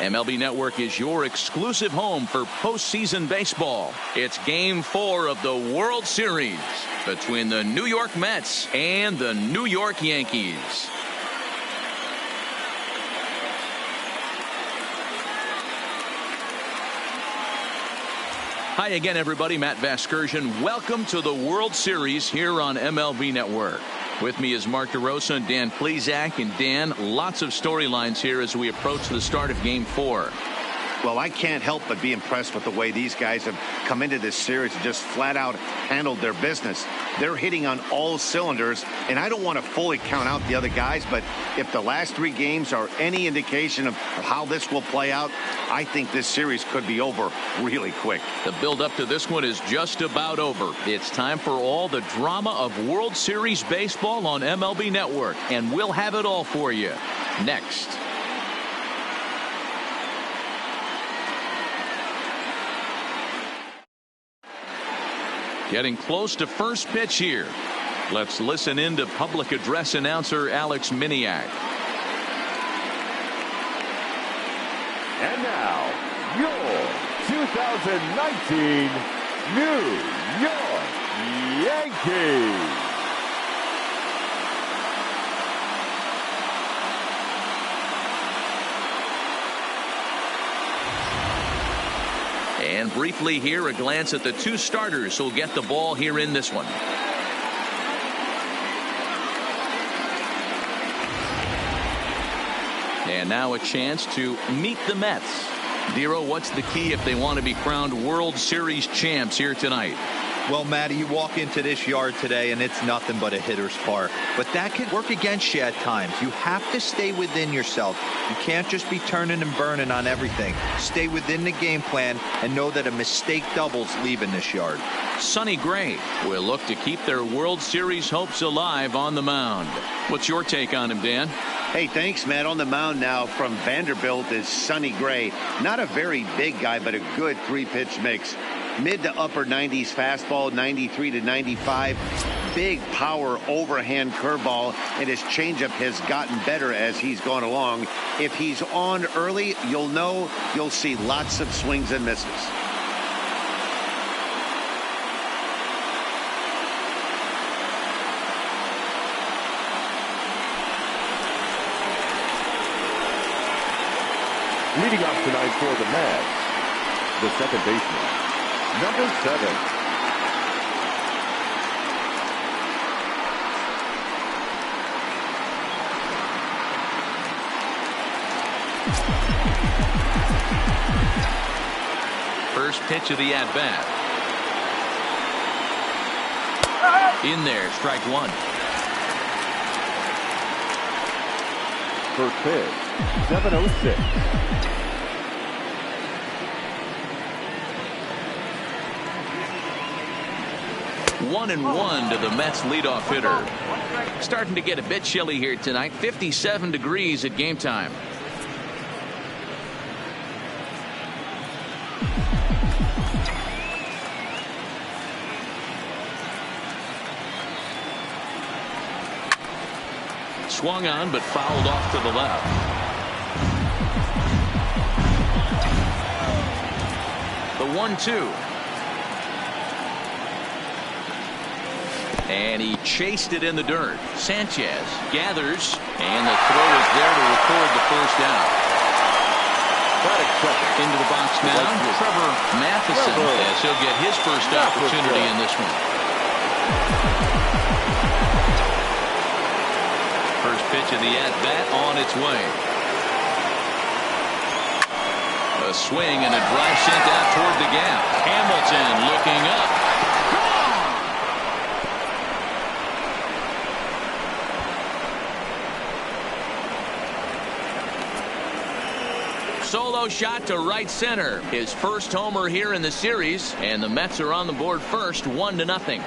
MLB Network is your exclusive home for postseason baseball. It's Game 4 of the World Series between the New York Mets and the New York Yankees. Hi again, everybody. Matt Vasgersian. Welcome to the World Series here on MLB Network. With me is Mark DeRosa and Dan Plesac. And Dan, lots of storylines here as we approach the start of Game 4. Well, I can't help but be impressed with the way these guys have come into this series and just flat out handled their business. They're hitting on all cylinders, and I don't want to fully count out the other guys, but if the last 3 games are any indication of how this will play out, I think this series could be over really quick. The build-up to this one is just about over. It's time for all the drama of World Series baseball on MLB Network, and we'll have it all for you next. Getting close to first pitch here. Let's listen in to public address announcer Alex Miniak. And now, your 2019 New York Yankees. And briefly here, a glance at the 2 starters who'll get the ball here in this one. And now a chance to meet the Mets. Dero, what's the key if they want to be crowned World Series champs here tonight? Well, Matty, you walk into this yard today and it's nothing but a hitter's park. But that can work against you at times. You have to stay within yourself. You can't just be turning and burning on everything. Stay within the game plan and know that a mistake doubles leaving this yard. Sonny Gray will look to keep their World Series hopes alive on the mound. What's your take on him, Dan? Hey, thanks, Matt. On the mound now from Vanderbilt is Sonny Gray. Not a very big guy, but a good 3-pitch mix. Mid to upper 90s fastball, 93 to 95. Big power overhand curveball, and his changeup has gotten better as he's gone along. If he's on early, you'll see lots of swings and misses. Leading off tonight for the Mets, the second baseman, number 7. First pitch of the at-bat. In there, strike 1. First pitch, 7:06. 1-1 to the Mets leadoff hitter. Starting to get a bit chilly here tonight. 57 degrees at game time. Swung on but fouled off to the left. The 1-2. And he chased it in the dirt. Sanchez gathers, and the throw is there to record the first out. Into the box now, Trevor Matheson, as he'll get his first opportunity in this one. First pitch of the at-bat on its way. A swing and a drive sent out toward the gap. Hamilton looking up. Solo shot to right center. His first homer here in the series, and the Mets are on the board first, 1-0.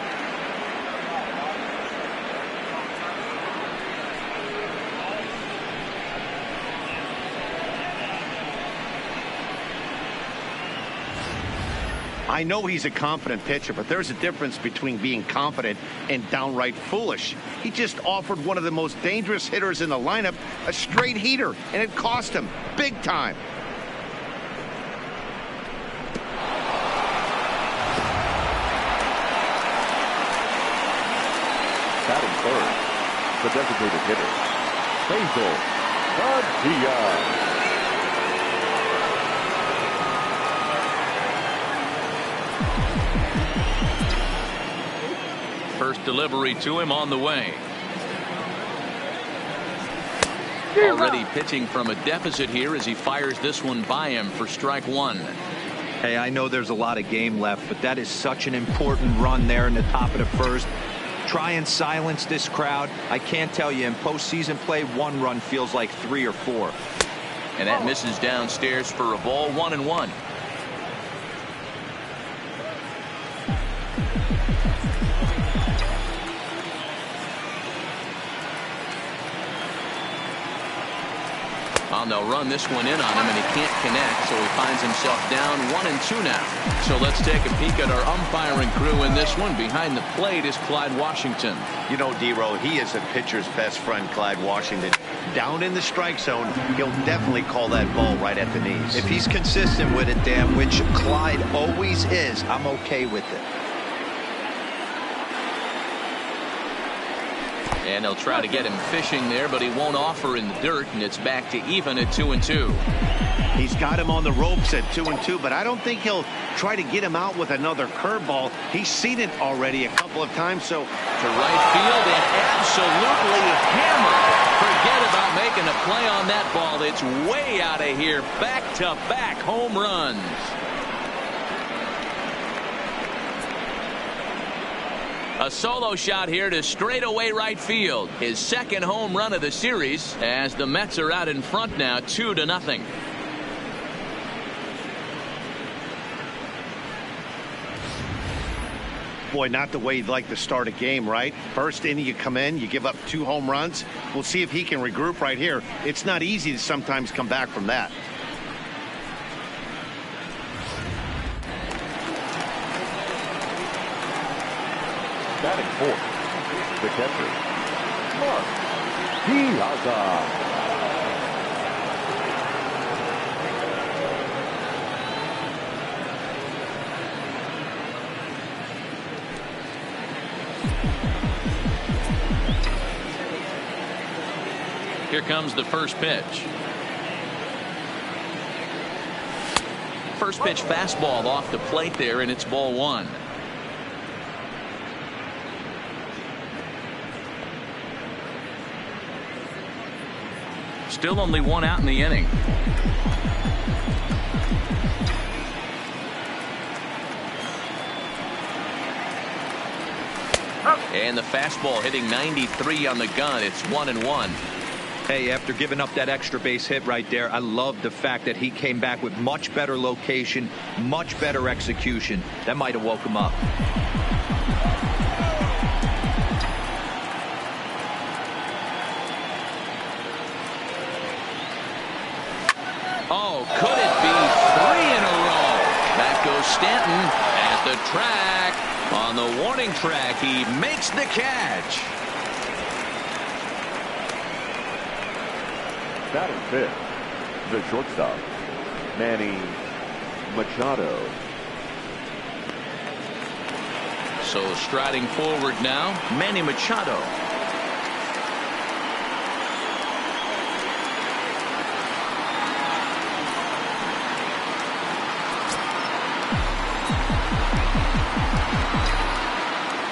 I know he's a confident pitcher, but there's a difference between being confident and downright foolish. He just offered one of the most dangerous hitters in the lineup a straight heater, and it cost him big time. the designated hitter, Basil Diaz. First delivery to him on the way. Already pitching from a deficit here as he fires this one by him for strike one. Hey, I know there's a lot of game left, but that is such an important run there in the top of the first. Try and silence this crowd. I can't tell you, in postseason play, one run feels like 3 or 4. And that misses downstairs for a ball, 1-1. They'll run this one in on him, and he can't connect, so he finds himself down 1-2 now. So let's take a peek at our umpiring crew in this one. Behind the plate is Clyde Washington. You know, D-Row, he is a pitcher's best friend, Clyde Washington. Down in the strike zone, he'll definitely call that ball right at the knees. If he's consistent with it, Dan, which Clyde always is, I'm okay with it. And they'll try to get him fishing there, but he won't offer in the dirt, and it's back to even at 2-2. He's got him on the ropes at 2-2, but I don't think he'll try to get him out with another curveball. He's seen it already a couple of times. So to right field and absolutely hammered. Forget about making a play on that ball. It's way out of here. Back-to-back home runs. A solo shot here to straightaway right field. His second home run of the series as the Mets are out in front now 2-0. Boy, not the way you'd like to start a game, right? First inning, you come in, you give up 2 home runs. We'll see if he can regroup right here. It's not easy to sometimes come back from that. Batting fourth, the catcher, Mark Diaz. Here comes the first pitch. First pitch fastball off the plate there, and it's ball 1. Still only 1 out in the inning. And the fastball hitting 93 on the gun. It's 1-1. Hey, after giving up that extra base hit right there, I love the fact that he came back with much better location, much better execution. That might have woke him up. Oh, could it be 3 in a row? Back goes Stanton at the track. On the warning track, he makes the catch. Batting fifth, the shortstop, Manny Machado. So striding forward now, Manny Machado.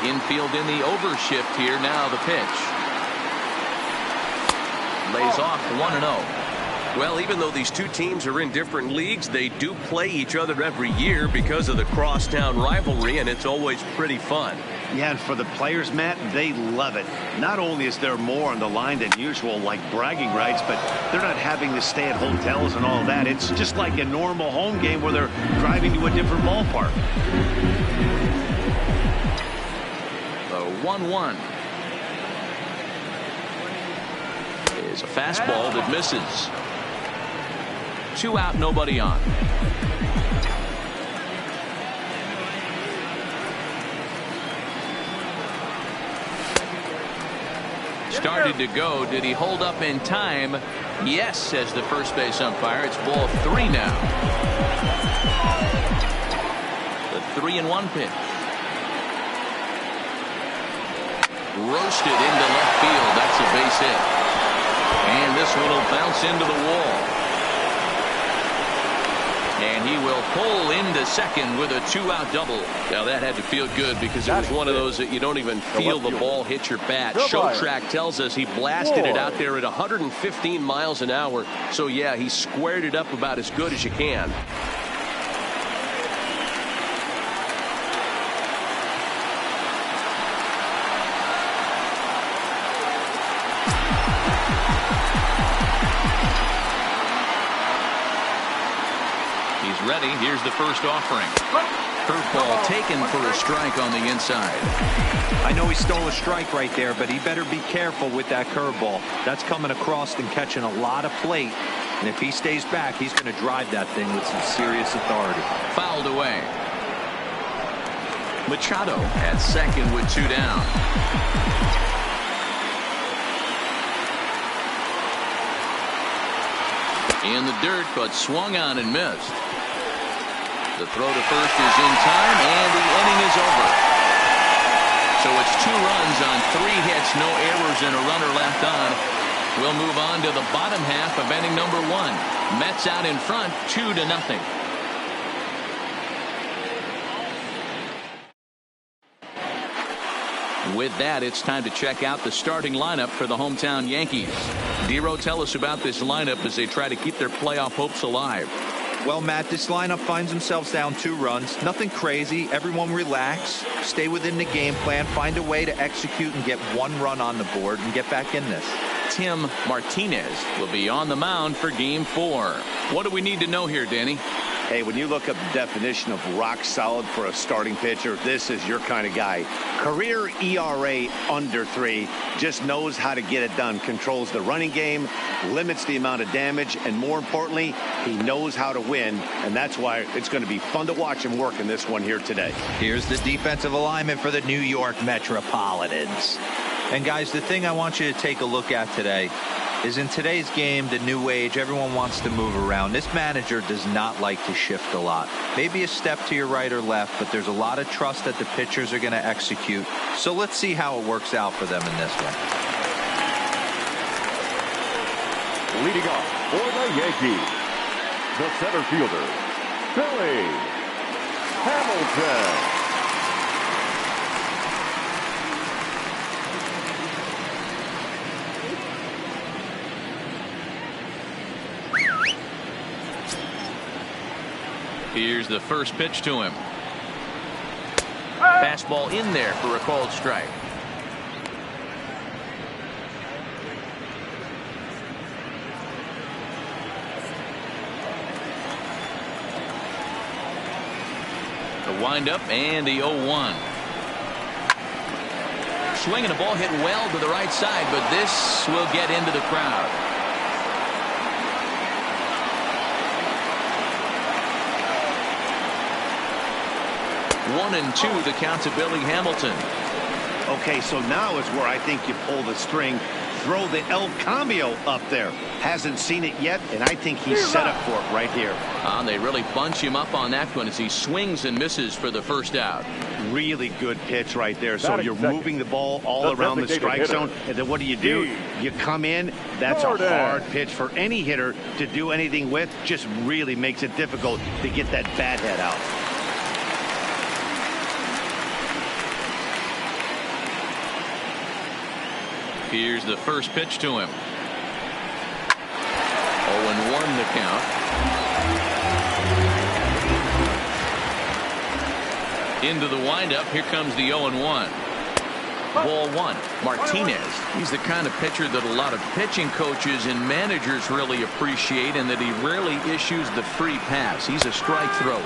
Infield in the overshift here. Now the pitch. Lays off 1-0. Well, even though these two teams are in different leagues, they do play each other every year because of the crosstown rivalry, and it's always pretty fun. Yeah, and for the players, Matt, they love it. Not only is there more on the line than usual, like bragging rights, but they're not having to stay at hotels and all of that. It's just like a normal home game where they're driving to a different ballpark. The 1-1 is a fastball that misses. 2 out, nobody on. Started to go. Did he hold up in time? Yes, says the first base umpire. It's ball 3 now. The 3-1 pitch. Roasted into left field. That's a base hit. And this one will bounce into the wall. And he will pull into second with a 2-out double. Now that had to feel good because it was one of those that you don't even feel the ball hit your bat. Show track tells us he blasted it out there at 115 miles an hour. So yeah, he squared it up about as good as you can. Ready. Here's the first offering. Curveball taken for a strike on the inside. I know he stole a strike right there, but he better be careful with that curveball. That's coming across and catching a lot of plate. And if he stays back, he's going to drive that thing with some serious authority. Fouled away. Machado at second with 2 down. In the dirt, but swung on and missed. The throw to first is in time, and the inning is over. So it's 2 runs on 3 hits, no errors, and a runner left on. We'll move on to the bottom half of inning number 1. Mets out in front, 2-0. With that, it's time to check out the starting lineup for the hometown Yankees. Dero, tell us about this lineup as they try to keep their playoff hopes alive. Well, Matt, this lineup finds themselves down 2 runs. Nothing crazy. Everyone relax. Stay within the game plan. Find a way to execute and get 1 run on the board and get back in this. Tim Martinez will be on the mound for Game 4. What do we need to know here, Danny? Hey, when you look up the definition of rock solid for a starting pitcher, this is your kind of guy. Career ERA under 3, just knows how to get it done, controls the running game, limits the amount of damage, and more importantly, he knows how to win, and that's why it's going to be fun to watch him work in this one here today. Here's the defensive alignment for the New York Metropolitans. And guys, the thing I want you to take a look at today is in today's game, the new age, everyone wants to move around. This manager does not like to shift a lot. Maybe a step to your right or left, but there's a lot of trust that the pitchers are going to execute. So let's see how it works out for them in this one. Leading off for the Yankees, the center fielder, Billy Hamilton. Here's the first pitch to him. Fastball in there for a called strike. The windup and the 0-1. Swinging a ball hit well to the right side, but this will get into the crowd. 1-2 the count to Billy Hamilton. Okay, so now is where I think you pull the string, throw the El Cambio up there. Hasn't seen it yet, and I think he's set up for it right here. They really bunch him up on that one as he swings and misses for the first out. Really good pitch right there. So you're moving the ball all around the strike zone, and then what do? You come in. That's a hard pitch for any hitter to do anything with. Just really makes it difficult to get that bat head out. Here's the first pitch to him. 0-1 the count. Into the windup. Here comes the 0-1. Ball 1. Martinez. He's the kind of pitcher that a lot of pitching coaches and managers really appreciate, and that he rarely issues the free pass. He's a strike thrower.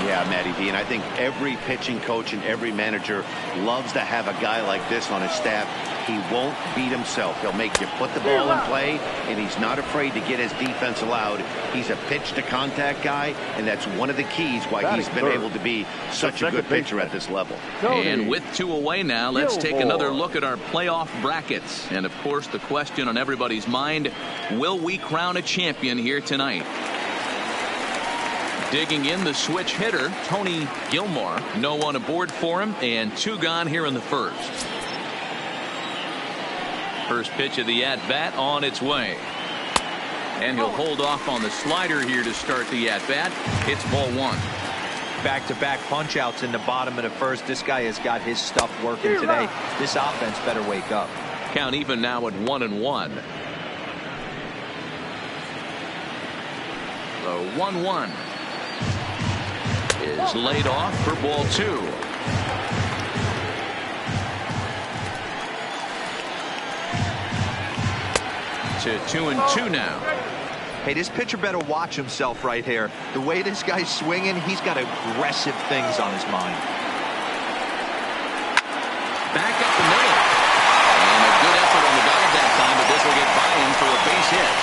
Yeah, Matty D, and I think every pitching coach and every manager loves to have a guy like this on his staff. He won't beat himself. He'll make you put the ball in play, and he's not afraid to get his defense allowed. He's a pitch-to-contact guy, and that's one of the keys why he's been able to be such a good pitcher at this level. And with 2 away now, let's take another look at our playoff brackets. And, of course, the question on everybody's mind, will we crown a champion here tonight? Digging in the switch hitter, Tony Gilmore. No one aboard for him, and 2 gone here in the first. First pitch of the at-bat on its way. And he'll hold off on the slider here to start the at-bat. It's ball one. Back-to-back punch-outs in the bottom of the first. This guy has got his stuff working today. This offense better wake up. Count even now at 1-1. The 1-1 is laid off for ball two. To 2-2 now. Hey, this pitcher better watch himself right here. The way this guy's swinging, he's got aggressive things on his mind. Back up the middle. And a good effort on the dive that time, but this will get by him for a base hit.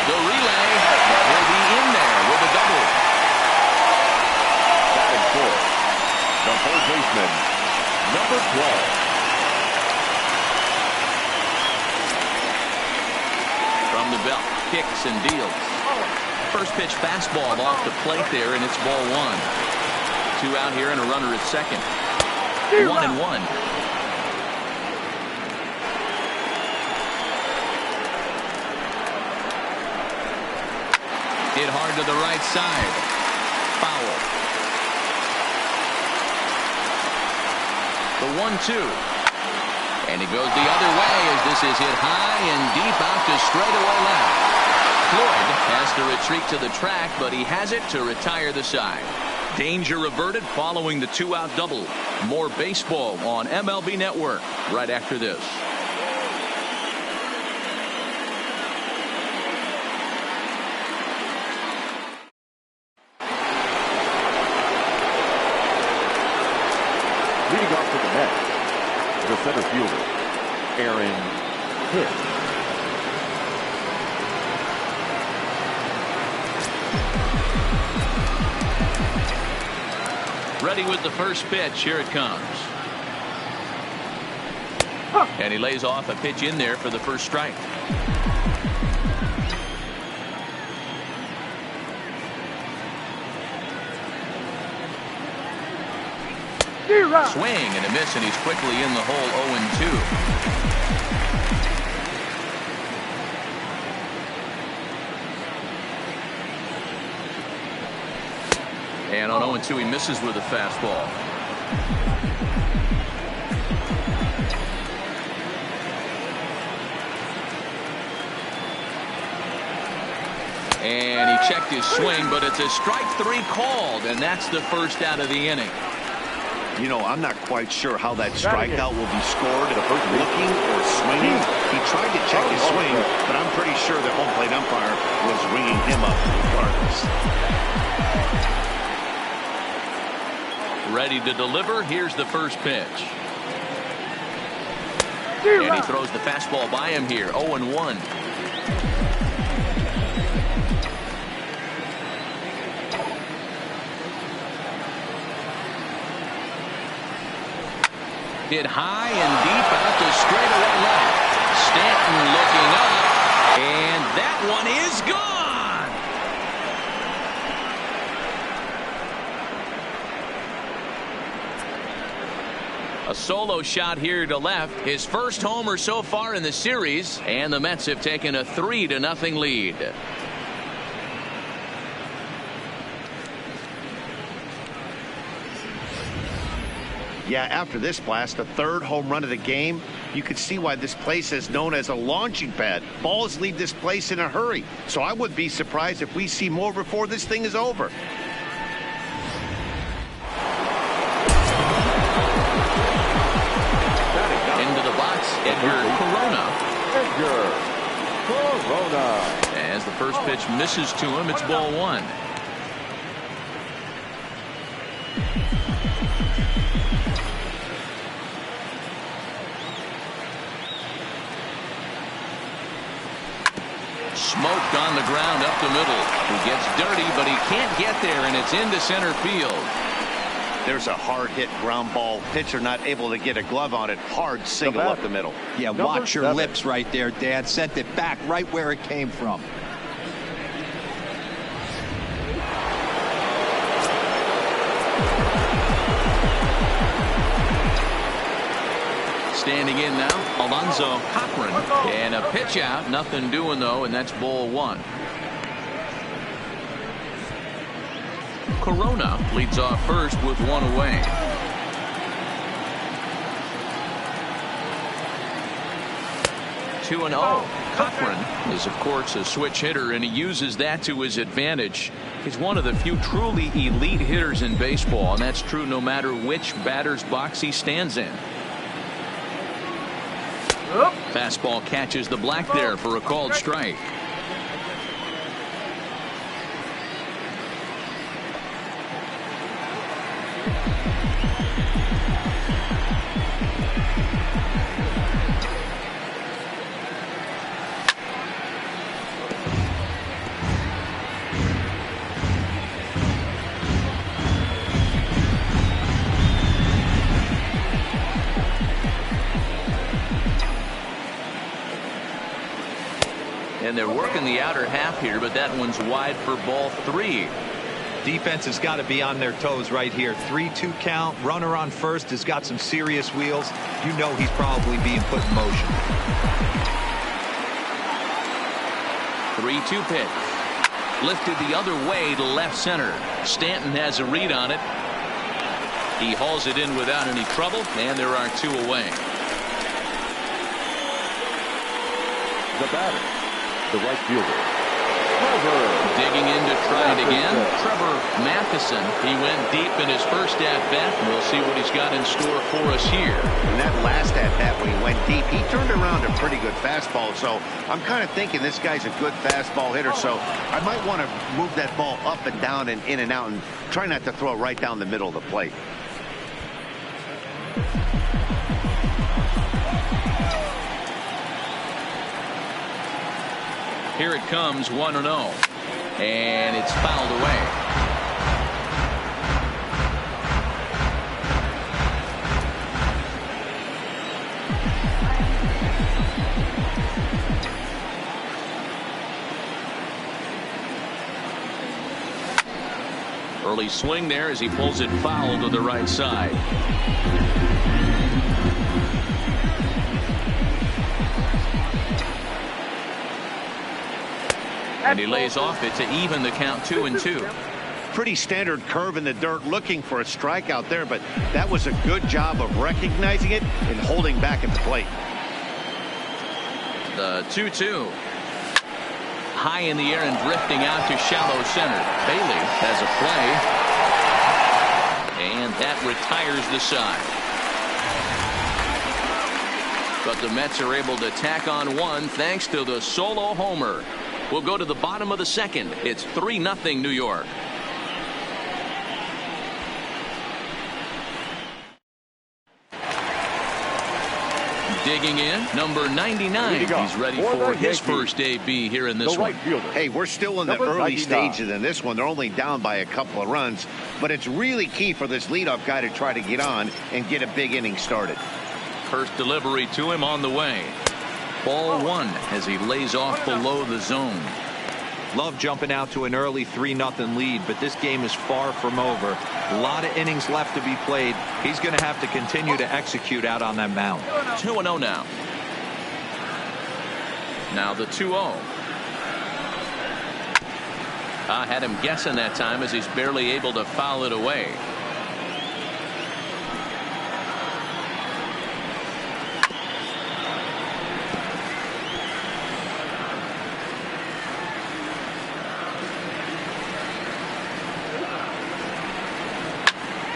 The relay, but he'll be in there with a double. Batting fourth, the third baseman, number 12. From the belt, kicks and deals. First pitch fastball off the plate there, and it's ball one. Two out here and a runner at second. 1-1. Hit hard to the right side. Foul. The 1-2. And he goes the other way as this is hit high and deep out to straightaway left. Floyd has to retreat to the track, but he has it to retire the side. Danger averted following the two-out double. More baseball on MLB Network right after this. Leading off to the net, the center fielder, Aaron Hicks. Ready with the first pitch. Here it comes. And he lays off a pitch in there for the first strike. Swing and a miss, and he's quickly in the hole. 0-2. And on 0-2 he misses with a fastball. And he checked his swing, but it's a strike three called, and that's the first out of the inning. You know, I'm not quite sure how that strikeout will be scored. Looking or swinging. He tried to check his swing, but I'm pretty sure the home plate umpire was ringing him up regardless. Ready to deliver. Here's the first pitch. And he throws the fastball by him here. 0-1. Hit high and deep out to straightaway left. Stanton looking up, and that one is gone. A solo shot here to left. His first homer so far in the series, and the Mets have taken a 3-0 lead. Yeah, after this blast, the third home run of the game, you could see why this place is known as a launching pad. Balls leave this place in a hurry, so I wouldn't be surprised if we see more before this thing is over. Into the box, Edgar Corona. As the first pitch misses to him, it's ball one. Smoked on the ground up the middle. He gets dirty, but he can't get there, and it's into center field. There's a hard hit ground ball. Pitcher not able to get a glove on it. Hard single up the middle. Yeah, watch your lips right there, Dad. Sent it back right where it came from. Standing in now, Alonzo Cochran. And a pitch out. Nothing doing, though, and that's ball one. Corona leads off first with one away. Two and 0. Cochran is, of course, a switch hitter, and he uses that to his advantage. He's one of the few truly elite hitters in baseball, and that's true no matter which batter's box he stands in. Fastball catches the black there for a called strike. And they're working the outer half here, but that one's wide for ball three. Defense has got to be on their toes right here. 3-2 count. Runner on first has got some serious wheels. You know he's probably being put in motion. 3-2 pitch. Lifted the other way to left center. Stanton has a read on it. He hauls it in without any trouble, and there are two away. The batter, the right fielder, Trevor. Digging in to try it again, Trevor Matheson. He went deep in his first at-bat, and we'll see what he's got in store for us here. In that last at-bat when he went deep, he turned around a pretty good fastball, so I'm kind of thinking this guy's a good fastball hitter, so I might want to move that ball up and down and in and out and try not to throw it right down the middle of the plate. Here it comes, 1-0, and it's fouled away. Early swing there as he pulls it foul to the right side. And he lays off it to even the count 2-2. Pretty standard curve in the dirt, looking for a strikeout there, but that was a good job of recognizing it and holding back at the plate. The 2-2. High in the air and drifting out to shallow center. Bailey has a play. And that retires the side. But the Mets are able to tack on one thanks to the solo homer. We'll go to the bottom of the second. It's 3-0 New York. Digging in, number 99. He's ready for his first AB here in this one. Hey, we're still in the early stages in this one. They're only down by a couple of runs, but it's really key for this leadoff guy to try to get on and get a big inning started. First delivery to him on the way. Ball one as he lays off below the zone. Love jumping out to an early 3-0 lead, but this game is far from over. A lot of innings left to be played. He's going to have to continue to execute out on that mound. 2-0 now. Now the 2-0. I had him guessing that time as he's barely able to foul it away.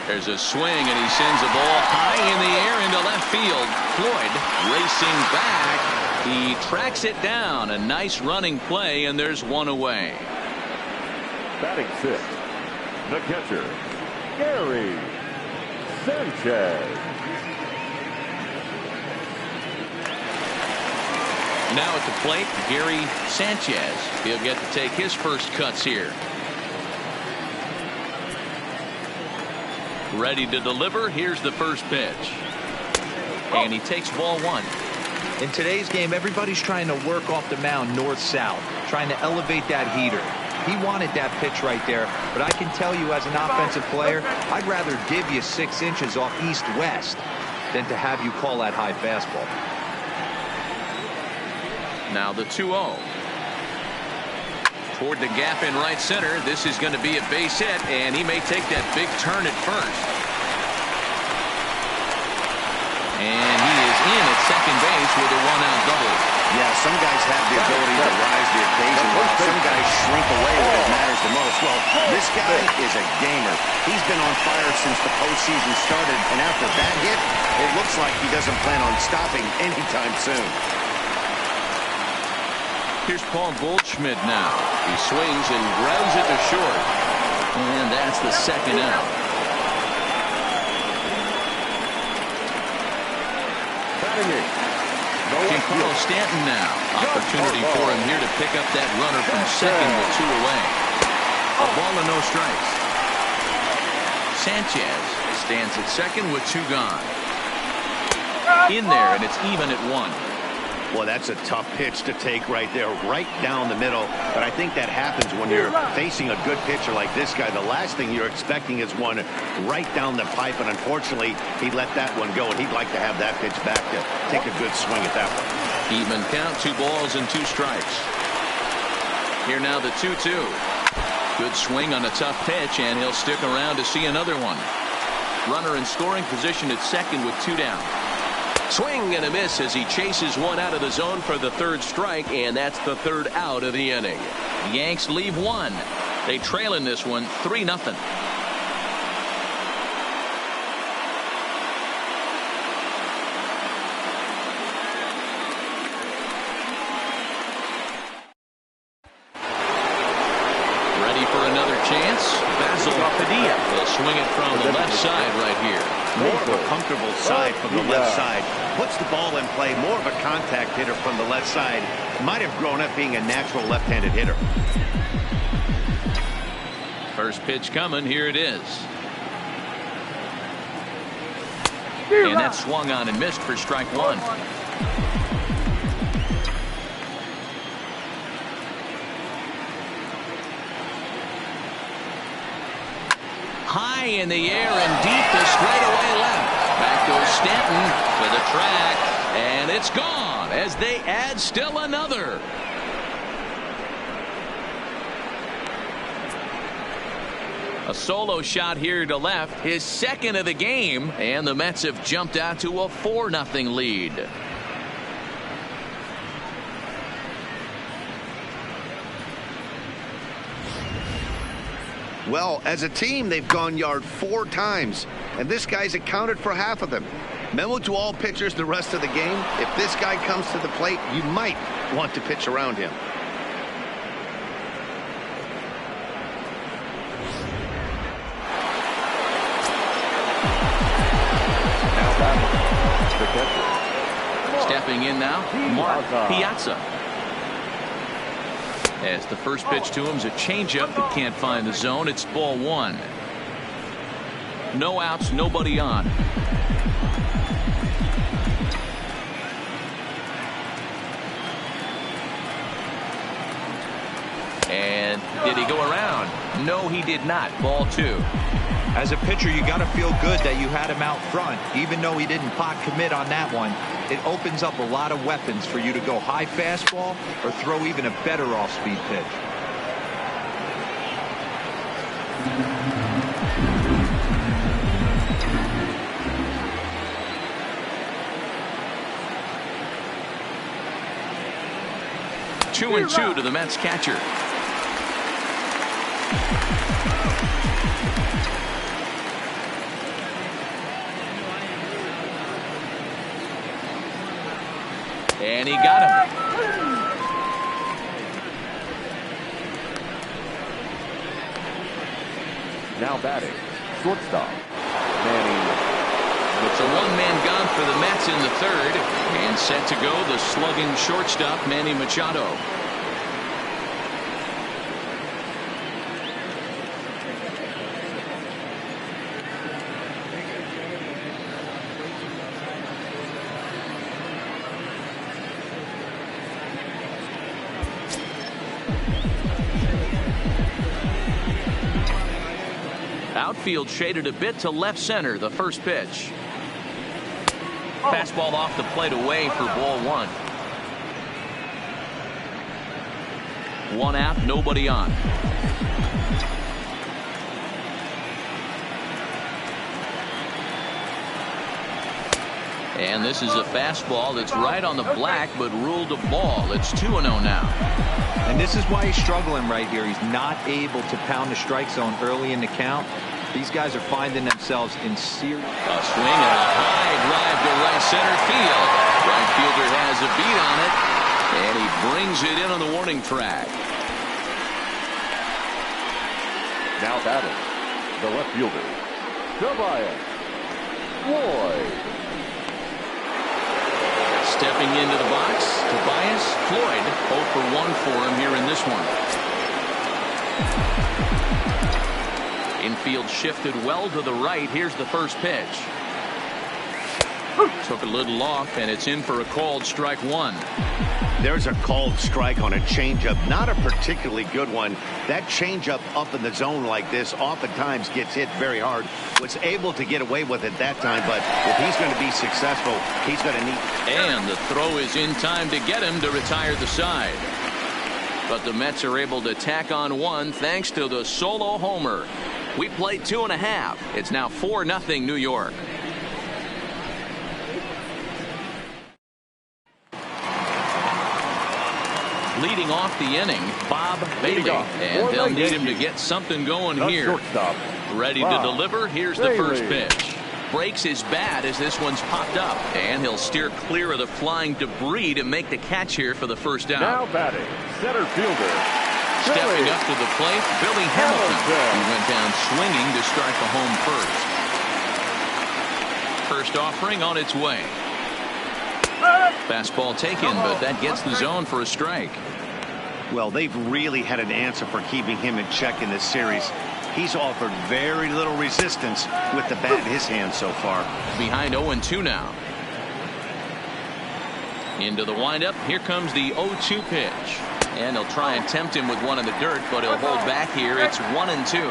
There's a swing, and he sends a ball high in the air into left field. Floyd racing back. He tracks it down. A nice running play, and there's one away. Batting sixth, the catcher, Gary Sanchez. Now at the plate, Gary Sanchez. He'll get to take his first cuts here. Ready to deliver. Here's the first pitch. And he takes ball one. In today's game, everybody's trying to work off the mound north-south, trying to elevate that heater. He wanted that pitch right there, but I can tell you as an offensive player, I'd rather give you 6 inches off east-west. than to have you call that high fastball. Now the 2-0. Toward the gap in right center. This is going to be a base hit, and he may take that big turn at first. And he is in at second base with a one-out double. Yeah, some guys have the ability to rise to the occasion, while some guys shrink away when it matters the most. Well, this guy is a gamer. He's been on fire since the postseason started, and after that hit, it looks like he doesn't plan on stopping anytime soon. Here's Paul Goldschmidt now. He swings and grounds it to short. And that's the second out. Giancarlo Stanton now. Opportunity for him here to pick up that runner from second with 2 away. A ball and no strikes. Sanchez stands at second with 2 gone. In there, and it's even at 1. Well, that's a tough pitch to take right there, right down the middle. But I think that happens when you're facing a good pitcher like this guy. The last thing you're expecting is one right down the pipe, and unfortunately, he let that one go, and he'd like to have that pitch back to take a good swing at that one. Even count, 2 balls and 2 strikes. Here now the 2-2. Good swing on a tough pitch, and he'll stick around to see another one. Runner in scoring position at second with 2 down. Swing and a miss as he chases one out of the zone for the 3rd strike, and that's the 3rd out of the inning. The Yanks leave 1. They trail in this one 3-0. Ready for another chance? Basil Padilla will swing it from the left side right here. More of a comfortable side from the left side. Puts the ball in play. More of a contact hitter from the left side. Might have grown up being a natural left-handed hitter. First pitch coming. Here it is. And that swung on and missed for strike 1. High in the air and deep to straightaway left. Back goes Stanton to the track, and it's gone as they add still another. A solo shot here to left, his second of the game, and the Mets have jumped out to a 4-0 lead. Well, as a team, they've gone yard 4 times, and this guy's accounted for half of them. Memo to all pitchers the rest of the game: if this guy comes to the plate, you might want to pitch around him. Stepping in now, Mark Piazza. As the first pitch to him is a changeup that can't find the zone. It's ball 1. No outs, nobody on. And did he go around? No, he did not. Ball 2. As a pitcher, you got to feel good that you had him out front. Even though he didn't pot commit on that one, it opens up a lot of weapons for you to go high fastball or throw even a better off-speed pitch. Two and 2 to the Mets catcher. And he got him. Now batting, shortstop, Manny. It's a one-man gone for the Mets in the 3rd, and set to go the slugging shortstop Manny Machado. Outfield shaded a bit to left center. The first pitch. Fastball off the plate away for ball one. One out, nobody on. And this is a fastball that's right on the black, but ruled a ball. It's 2-0 now. And this is why he's struggling right here. He's not able to pound the strike zone early in the count. These guys are finding themselves in serious. A swing and a high drive to right center field. Right fielder has a beat on it, and he brings it in on the warning track. Now batting, the left fielder, Tobias Floyd. Stepping into the box, Tobias Floyd, 0 for 1 for him here in this one. Infield shifted well to the right. Here's the first pitch. Took a little off, and it's in for a called strike one. There's a called strike on a changeup, not a particularly good one. That changeup up in the zone like this oftentimes gets hit very hard. Was able to get away with it that time, but if he's going to be successful, he's going to need. And the throw is in time to get him to retire the side. But the Mets are able to tack on one thanks to the solo homer. We played 2.5. It's now 4-0 New York. Leading off the inning, Bob Bailey, and they'll need him to get something going here. Ready to deliver. Here's the first pitch. Breaks his bat as this one's popped up, and he'll steer clear of the flying debris to make the catch here for the first out. Now batting, center fielder. Stepping up to the plate, Billy Hamilton. He went down swinging to start the home first. First offering on its way. Fastball taken, but that gets the zone for a strike. Well, they've really had an answer for keeping him in check in this series. He's offered very little resistance with the bat in his hand so far. Behind 0-2 now. Into the windup. Here comes the 0-2 pitch. And they'll try and tempt him with one in the dirt, but he'll hold back here. It's 1-2.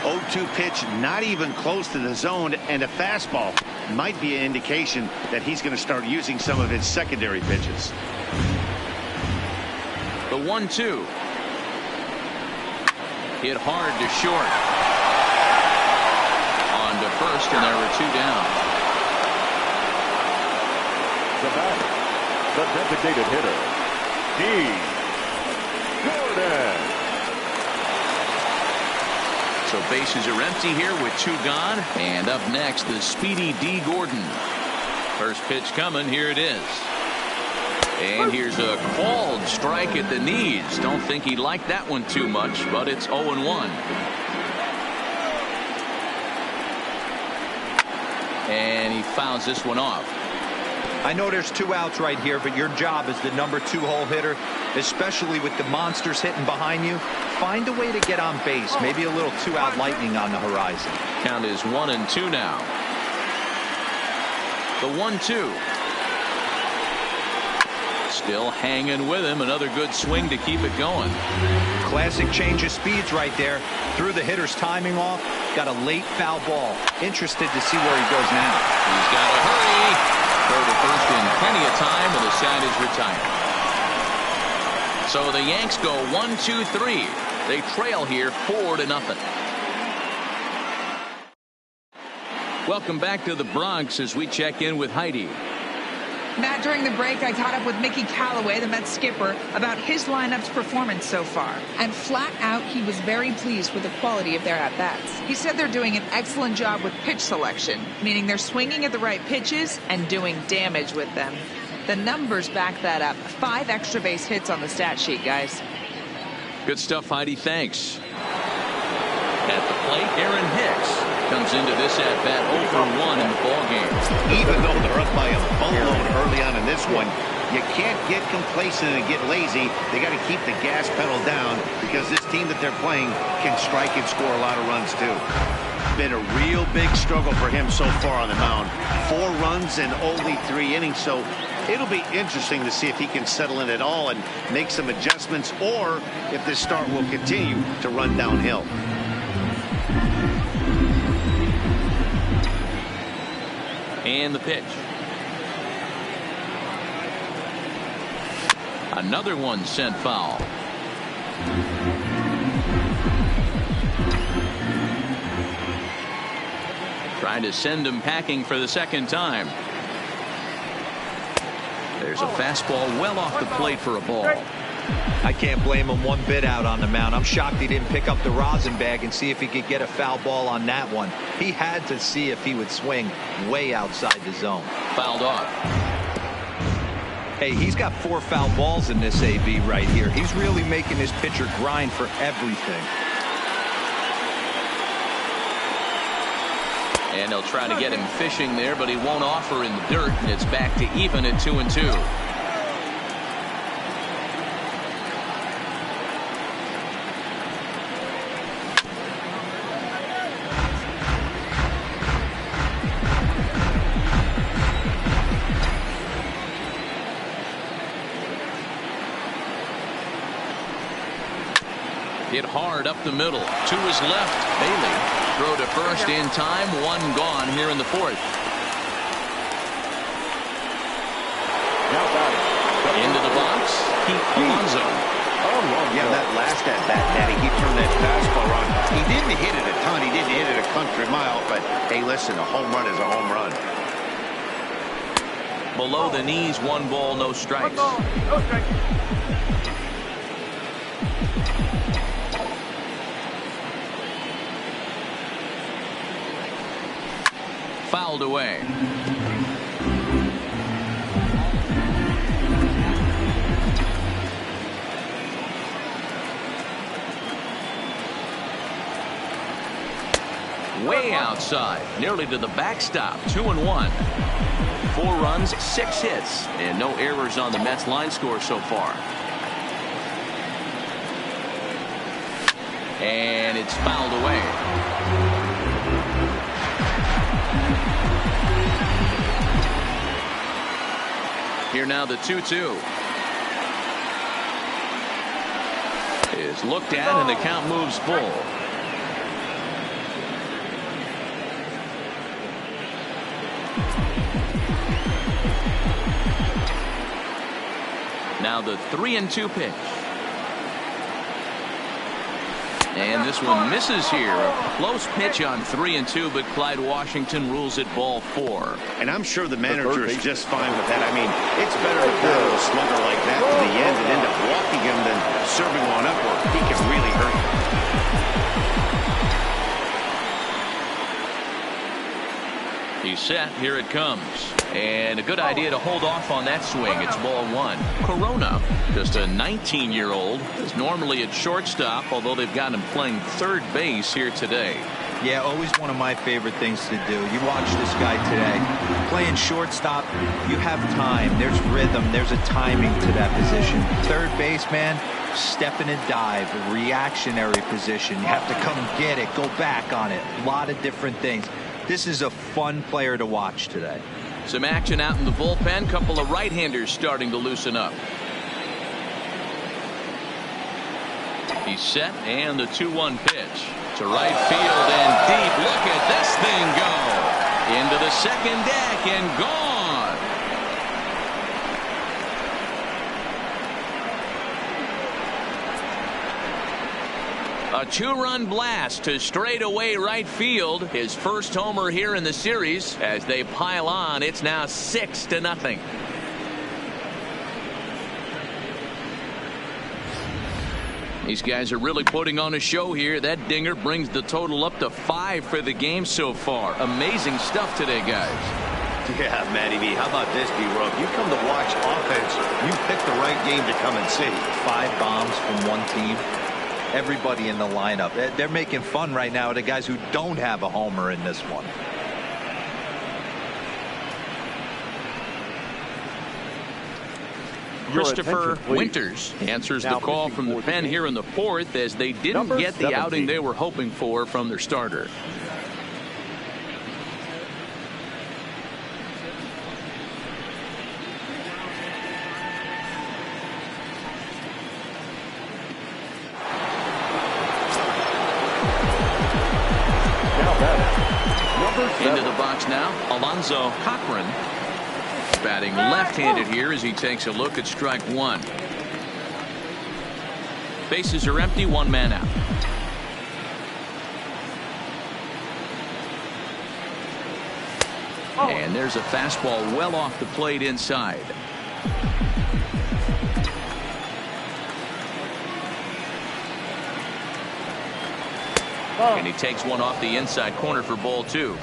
0-2 pitch, not even close to the zone, and a fastball might be an indication that he's going to start using some of his secondary pitches. The 1-2. Hit hard to short. On to first, and there were two down. The batter, the designated hitter, Gordon. So bases are empty here with two gone. And up next, the speedy D. Gordon. First pitch coming. Here it is. And here's a called strike at the knees. Don't think he liked that one too much, but it's 0-1. And he fouls this one off. I know there's two outs right here, but your job as the number 2 hole hitter, especially with the monsters hitting behind you, find a way to get on base. Maybe a little 2-out lightning on the horizon. Count is 1-2 now. The 1-2. Still hanging with him. Another good swing to keep it going. Classic change of speeds right there. Threw the hitter's timing off. Got a late foul ball. Interested to see where he goes now. He's got to hurry. Throw to first in plenty of time, and the side is retired. So the Yanks go 1-2-3. They trail here 4-0. Welcome back to the Bronx as we check in with Heidi. Matt, during the break, I caught up with Mickey Callaway, the Mets skipper, about his lineup's performance so far. And flat out, he was very pleased with the quality of their at-bats. He said they're doing an excellent job with pitch selection, meaning they're swinging at the right pitches and doing damage with them. The numbers back that up. 5 extra base hits on the stat sheet, guys. Good stuff, Heidi. Thanks. At the plate, Aaron Hicks comes into this at-bat 0 for 1 in the ballgame. Even though they're up by a boatload early on in this one, you can't get complacent and get lazy. They got to keep the gas pedal down because this team that they're playing can strike and score a lot of runs too. Been a real big struggle for him so far on the mound. 4 runs in only 3 innings, so it'll be interesting to see if he can settle in at all and make some adjustments, or if this start will continue to run downhill. And the pitch. Another one sent foul. Trying to send him packing for the second time. There's a fastball well off the plate for a ball. I can't blame him one bit out on the mound. I'm shocked he didn't pick up the rosin bag and see if he could get a foul ball on that one. He had to see if he would swing way outside the zone. Fouled off. Hey, he's got 4 foul balls in this AB right here. He's really making his pitcher grind for everything. And they'll try to get him fishing there, but he won't offer in the dirt, and it's back to even at 2-2. Hit hard up the middle. To his left. Bailey. Throw to first in time. 1 gone here in the 4th. Into the box. Alonso. Yeah, that last at bat, Daddy, he turned that fastball on. He didn't hit it a ton. He didn't hit it a country mile. But, hey, listen, a home run is a home run. Below the knees, 1 ball, no strikes. Fouled away. Way outside, nearly to the backstop. 2-1. 4 runs, 6 hits, and no errors on the Mets line score so far. And it's fouled away. Here now the 2-2 is looked at, and the count moves full. Now the 3-2 pitch. And this one misses here. A close pitch on 3-2, but Clyde Washington rules it ball 4. And I'm sure the manager is just fine with that. I mean, it's better to battle a slugger like that to the end and end up walking him than serving one up where he can really hurt him. He's set. Here it comes. And a good idea to hold off on that swing. It's ball 1. Corona, just a 19-year-old, is normally at shortstop, although they've got him playing third base here today. Yeah, always one of my favorite things to do. You watch this guy today. Playing shortstop, you have time. There's rhythm. There's a timing to that position. Third base, man, step in and dive, a reactionary position. You have to come get it, go back on it. A lot of different things. This is a fun player to watch today. Some action out in the bullpen. Couple of right-handers starting to loosen up. He's set, and the 2-1 pitch to right field and deep. Look at this thing go into the second deck and gone. A 2-run blast to straightaway right field. His first homer here in the series. As they pile on, it's now 6-0. These guys are really putting on a show here. That dinger brings the total up to 5 for the game so far. Amazing stuff today, guys. Yeah, Matty B, how about this, B-Rob? You come to watch offense, you pick the right game to come and see. 5 bombs from one team. Everybody in the lineup. They're making fun right now of the guys who don't have a homer in this one. Christopher Winters answers the call from the pen here in the 4th, as they didn't get the outing they were hoping for from their starter. Into the box now, Alonzo Cochran, batting left-handed here as he takes a look at strike 1. Bases are empty, one man out. And there's a fastball well off the plate inside. And he takes one off the inside corner for ball 2.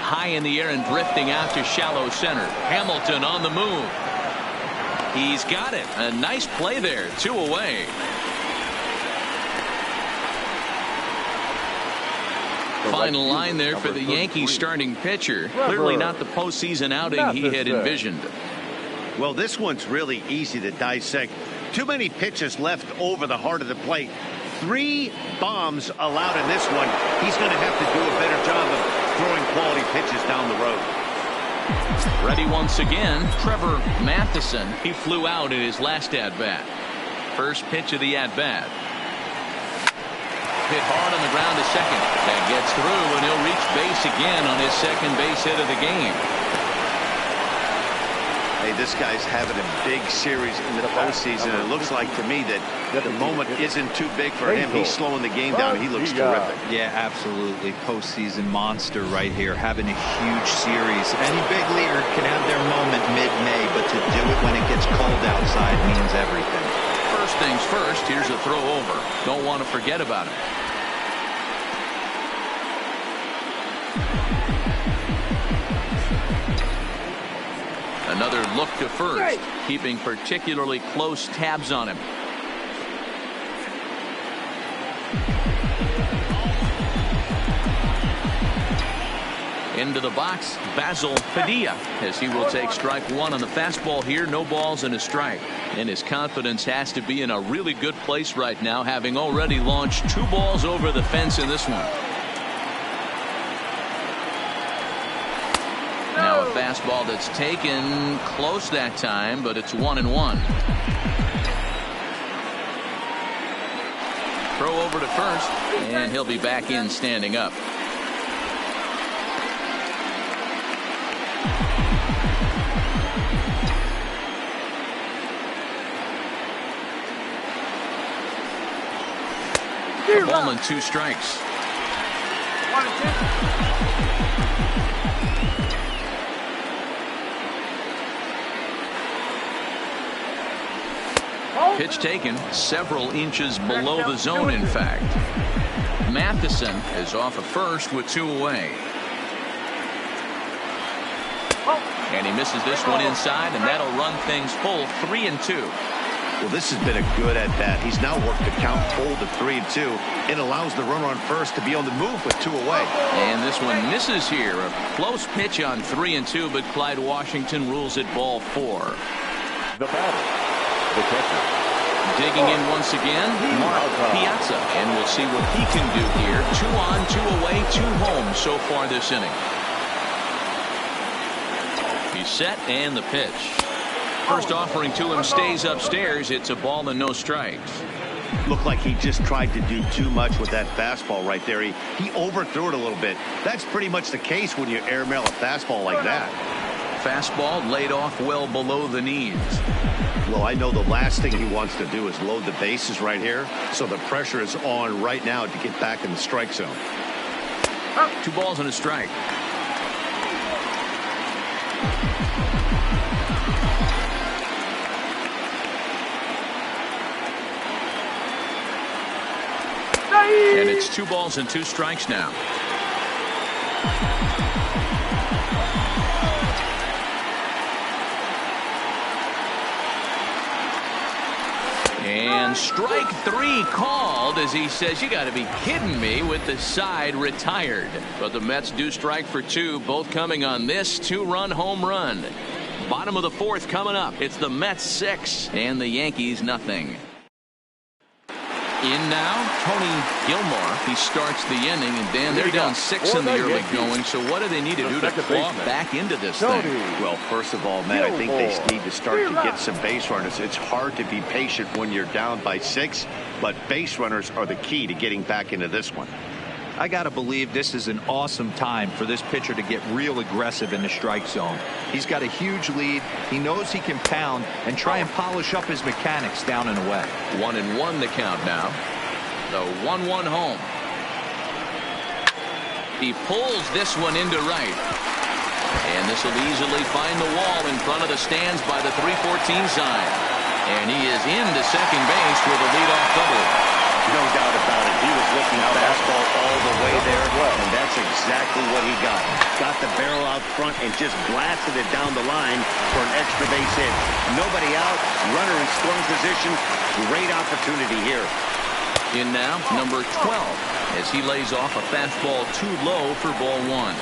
High in the air and drifting out to shallow center. Hamilton on the move. He's got it. A nice play there. 2 away. Final line there for the Yankees starting pitcher. Clearly not the postseason outing he had envisioned. Well, this one's really easy to dissect. Too many pitches left over the heart of the plate. 3 bombs allowed in this one. He's going to have to do a better job of throwing quality pitches down the road. Ready once again, Trevor Matheson. He flew out in his last at-bat. First pitch of the at-bat. Hit hard on the ground to second. That gets through, and he'll reach base again on his second base hit of the game. Hey, this guy's having a big series in the postseason. It looks like to me that the moment isn't too big for him. He's slowing the game down. He looks terrific. Yeah, absolutely. Postseason monster right here, having a huge series. Any big leaguer can have their moment mid-May, but to do it when it gets cold outside means everything. First things first, here's a throw over. Don't want to forget about it. Another look to first, keeping particularly close tabs on him. Into the box, Basil Padilla, as he will take strike 1 on the fastball here. No balls and a strike. And his confidence has to be in a really good place right now, having already launched 2 balls over the fence in this one. Now a fastball that's taken close that time, but it's 1-1. Throw over to first, and he'll be back in standing up. A ball and 2 strikes. Pitch taken several inches below the zone, in fact. Matheson is off of first with 2 away. And he misses this one inside, and that'll run things full 3-2. Well, this has been a good at-bat. He's now worked the count full to 3-2. It allows the runner on first to be on the move with 2 away. And this one misses here. A close pitch on 3-2, but Clyde Washington rules it ball 4. The batter, the catcher. Digging in once again, Mark Piazza, and we'll see what he can do here. 2 on, 2 away, 2 home so far this inning. He's set, and the pitch. First offering to him stays upstairs. It's a ball and no strikes. Looked like he just tried to do too much with that fastball right there. He overthrew it a little bit. That's pretty much the case when you airmail a fastball like that. Fastball laid off well below the knees. Well, I know the last thing he wants to do is load the bases right here, so the pressure is on right now to get back in the strike zone. 2 balls and a strike. And it's 2 balls and 2 strikes now. And strike 3 called as he says, you got to be kidding me, with the side retired. But the Mets do strike for 2, both coming on this 2-run home run. Bottom of the 4th coming up. It's the Mets 6 and the Yankees nothing. In now, Tony Gilmore. He starts the inning, and Dan, they're down 6 in the early going. So what do they need to do to claw back into this thing? Well, first of all, Matt, I think they need to start to get some base runners. It's hard to be patient when you're down by 6, but base runners are the key to getting back into this one. I got to believe this is an awesome time for this pitcher to get real aggressive in the strike zone. He's got a huge lead. He knows he can pound and try and polish up his mechanics down and away. 1-1 the count now. The 1-1 home. He pulls this one into right. And this will easily find the wall in front of the stands by the 314 sign. And he is into second base with a leadoff double. No doubt about it. He was looking fastball all the way there, and that's exactly what he got. Got the barrel out front and just blasted it down the line for an extra base hit. Nobody out, runner in scoring position. Great opportunity here. In now, number 12, as he lays off a fastball too low for ball 1.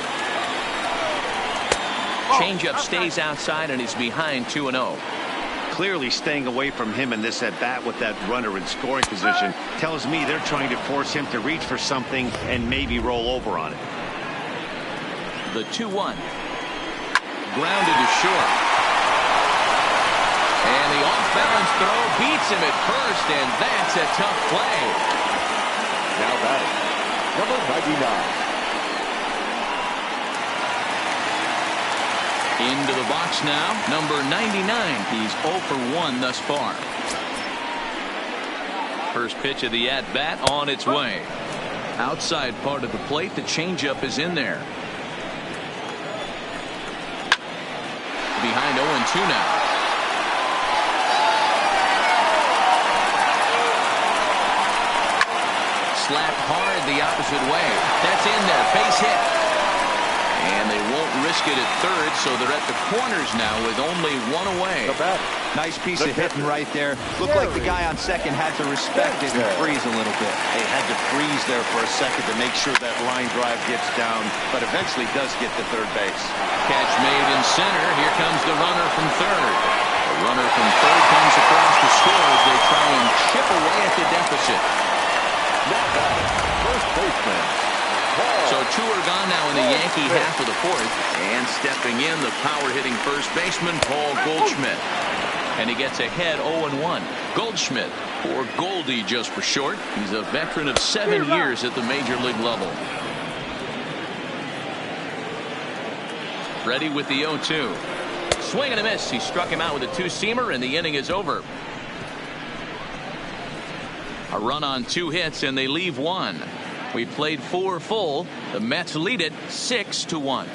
Changeup stays outside, and he's behind 2-0. Clearly staying away from him in this at-bat with that runner in scoring position tells me they're trying to force him to reach for something and maybe roll over on it. The 2-1. Grounded to short. And the off-balance throw beats him at first, and that's a tough play. Now batting, number 99. Into the box now, number 99. He's 0 for 1 thus far. First pitch of the at-bat on its way. Outside part of the plate, the changeup is in there. Behind 0-2 now. Slapped hard the opposite way. That's in there, base hit. And they won't risk it at third, so they're at the corners now with only 1 away. Nice piece of hitting right there. Looked like the guy on second had to respect it and freeze a little bit. They had to freeze there for a second to make sure that line drive gets down, but eventually does get to third base. Catch made in center. Here comes the runner from third. The runner from third comes across the score as they try and chip away at the deficit. First baseman. So 2 are gone now in the Yankee half of the fourth. And stepping in, the power-hitting first baseman, Paul Goldschmidt. And he gets ahead 0-1. Goldschmidt, or Goldie just for short. He's a veteran of 7 years at the major league level. Ready with the 0-2. Swing and a miss. He struck him out with a two-seamer, and the inning is over. A run on 2 hits, and they leave 1. We played 4 full. The Mets lead it 6-1.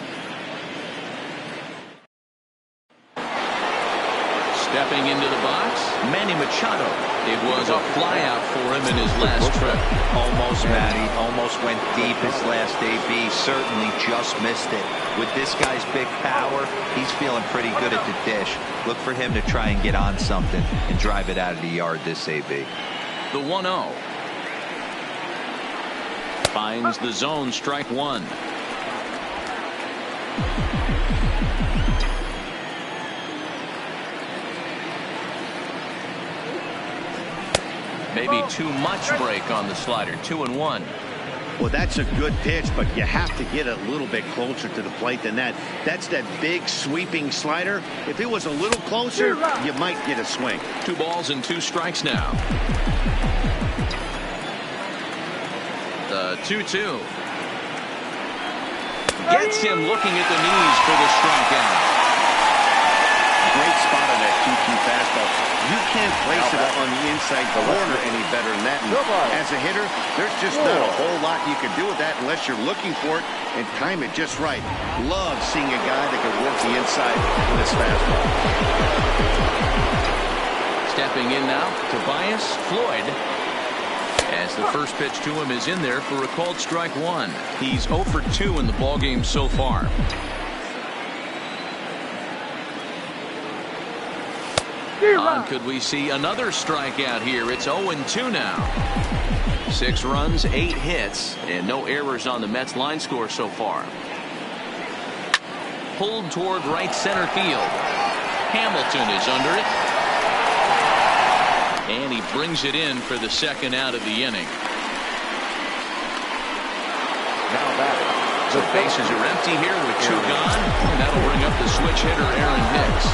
Stepping into the box, Manny Machado. It was a flyout for him in his last trip. Almost, Matty. Almost went deep his last AB. Certainly just missed it. With this guy's big power, he's feeling pretty good at the dish. Look for him to try and get on something and drive it out of the yard this AB. The 1-0. Finds the zone, strike 1. Maybe too much break on the slider. 2-1. Well, that's a good pitch, but you have to get a little bit closer to the plate than that. That's that big sweeping slider. If it was a little closer, you might get a swing. 2 balls and 2 strikes now. The 2-2. Gets him looking at the knees for the strikeout. Great spot on that 2-2 fastball. You can't place it on the inside corner any better than that. And as a hitter, there's just not a whole lot you can do with that unless you're looking for it and time it just right. Love seeing a guy that can work the inside with his fastball. Stepping in now, Tobias Floyd. As the first pitch to him is in there for a called strike 1. He's 0 for 2 in the ballgame so far. Could we see another strikeout here? It's 0-2 now. 6 runs, 8 hits, and no errors on the Mets line score so far. Pulled toward right center field. Hamilton is under it. And he brings it in for the second out of the inning. Now batting. The bases are empty here with 2 gone. And that'll bring up the switch hitter, Aaron Hicks.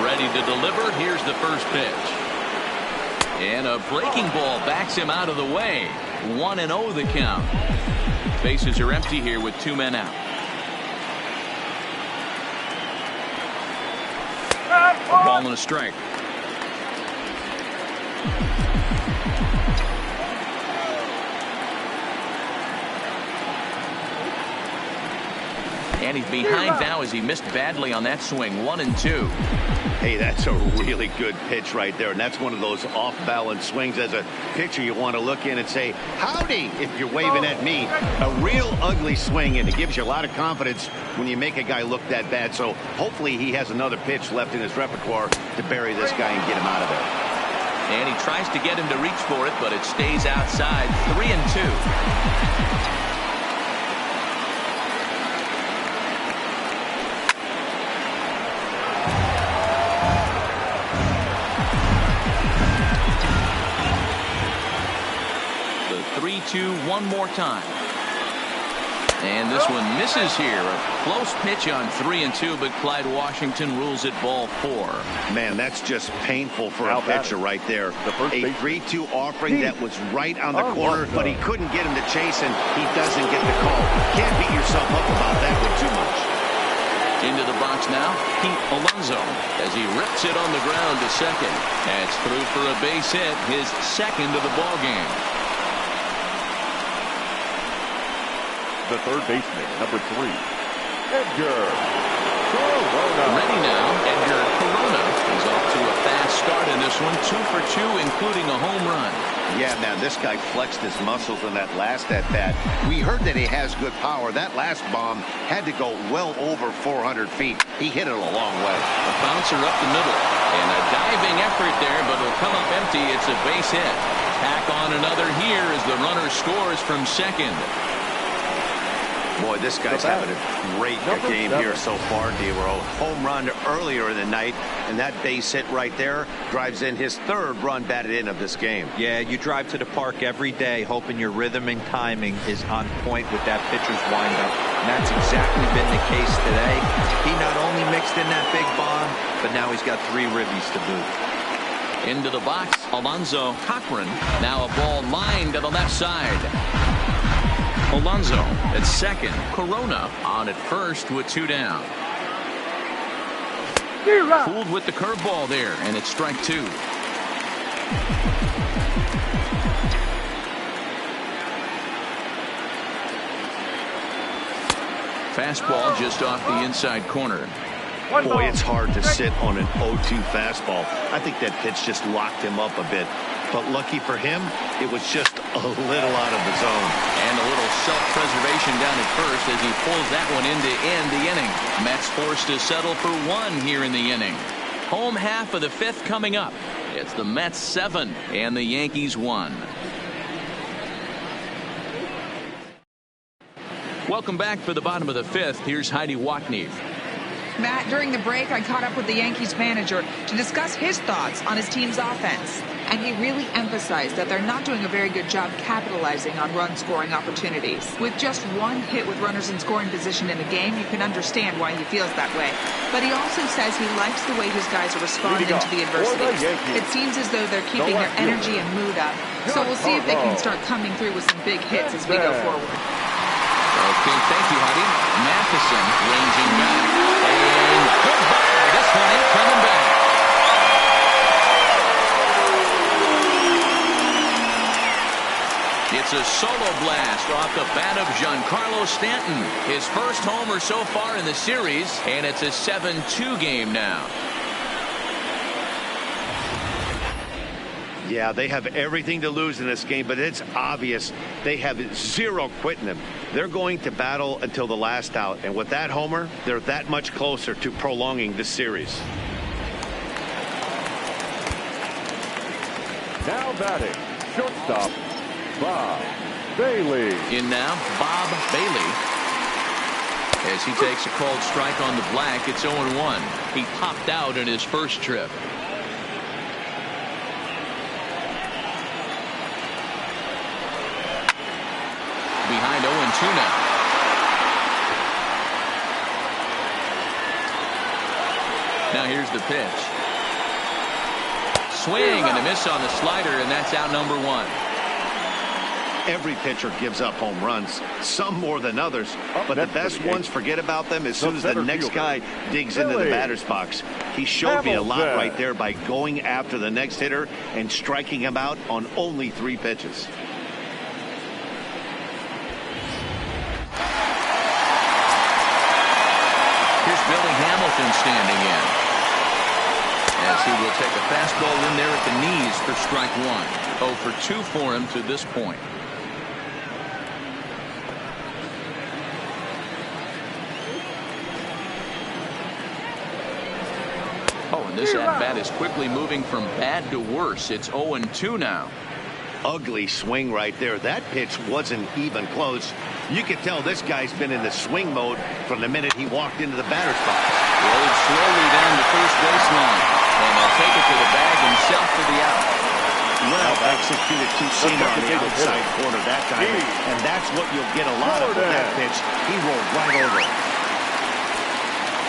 Ready to deliver. Here's the first pitch. And a breaking ball backs him out of the way. 1-0 the count. Bases are empty here with 2 men out. A ball and a strike. And he's behind now as he missed badly on that swing. 1-2. Hey, that's a really good pitch right there. And that's one of those off-balance swings. As a pitcher, you want to look in and say, howdy, if you're waving at me. A real ugly swing, and it gives you a lot of confidence when you make a guy look that bad. So hopefully he has another pitch left in his repertoire to bury this guy and get him out of there. And he tries to get him to reach for it, but it stays outside. 3-2. One more time. And this one misses here. A close pitch on 3-2, but Clyde Washington rules it ball 4. Man, that's just painful for a pitcher right there. A 3-2 offering that was right on the corner, but he couldn't get him to chase, and he doesn't get the call. Can't beat yourself up about that one too much. Into the box now, Pete Alonso, as he rips it on the ground to second. That's through for a base hit, his second of the ball game. The third baseman, number 3, Edgar Corona. Ready now, Edgar Corona is off to a fast start in this one. 2 for 2, including a home run. Yeah, man, this guy flexed his muscles in that last at-bat. We heard that he has good power. That last bomb had to go well over 400 feet. He hit it a long way. A bouncer up the middle. And a diving effort there, but it'll come up empty. It's a base hit. Tack on another here as the runner scores from second. Boy, this guy's having a great game here so far, D-Row. Home run earlier in the night, and that base hit right there drives in his 3rd run batted in of this game. Yeah, you drive to the park every day hoping your rhythm and timing is on point with that pitcher's windup. And that's exactly been the case today. He not only mixed in that big bomb, but now he's got 3 ribbies to boot. Into the box, Alonso. Cochran. Now a ball lined to the left side. Alonso at second. Corona on at first with 2 down. Fooled with the curveball there, and it's strike 2. Fastball just off the inside corner. Boy, it's hard to sit on an 0-2 fastball. I think that pitch just locked him up a bit. But lucky for him, it was just a little out of the zone. And a little self-preservation down at first as he pulls that one in to end the inning. Mets forced to settle for 1 here in the inning. Home half of the 5th coming up. It's the Mets 7 and the Yankees 1. Welcome back for the bottom of the 5th. Here's Heidi Watney. Matt, during the break, I caught up with the Yankees manager to discuss his thoughts on his team's offense. And he really emphasized that they're not doing a very good job capitalizing on run-scoring opportunities. With just 1 hit with runners in scoring position in the game, you can understand why he feels that way. But he also says he likes the way his guys are responding to the adversity. It seems as though they're keeping their energy and mood up. So we'll see if they can start coming through with some big hits as we go forward. Okay, thank you, Heidi. Matheson ranging back. And goodbye. This one ain't coming back. It's a solo blast off the bat of Giancarlo Stanton. His first homer so far in the series, and it's a 7-2 game now. Yeah, they have everything to lose in this game, but it's obvious they have 0 quitting them. They're going to battle until the last out, and with that homer, they're that much closer to prolonging this series. Now batting, shortstop, Bob Bailey. In now, Bob Bailey. As he takes a called strike on the black, it's 0-1. He popped out in his first trip. Behind 0-2 now. Now here's the pitch. swing and a miss on the slider, and that's out number 1. Every pitcher gives up home runs, some more than others, but the best ones forget about them as soon as the next guy digs into the batter's box. He showed me a lot right there by going after the next hitter and striking him out on only 3 pitches. Here's Billy Hamilton standing in, as he will take a fastball in there at the knees for strike 1. 0 for 2 for him to this point. Oh, and this at-bat is quickly moving from bad to worse. It's 0-2 now. Ugly swing right there. That pitch wasn't even close. You could tell this guy's been in the swing mode from the minute he walked into the batter's box. Rolled slowly down the first baseline, and they'll take it to the bag himself for the out. Well executed two-seamer on the outside corner that time, and that's what you'll get a lot of with that pitch. He rolled right over it.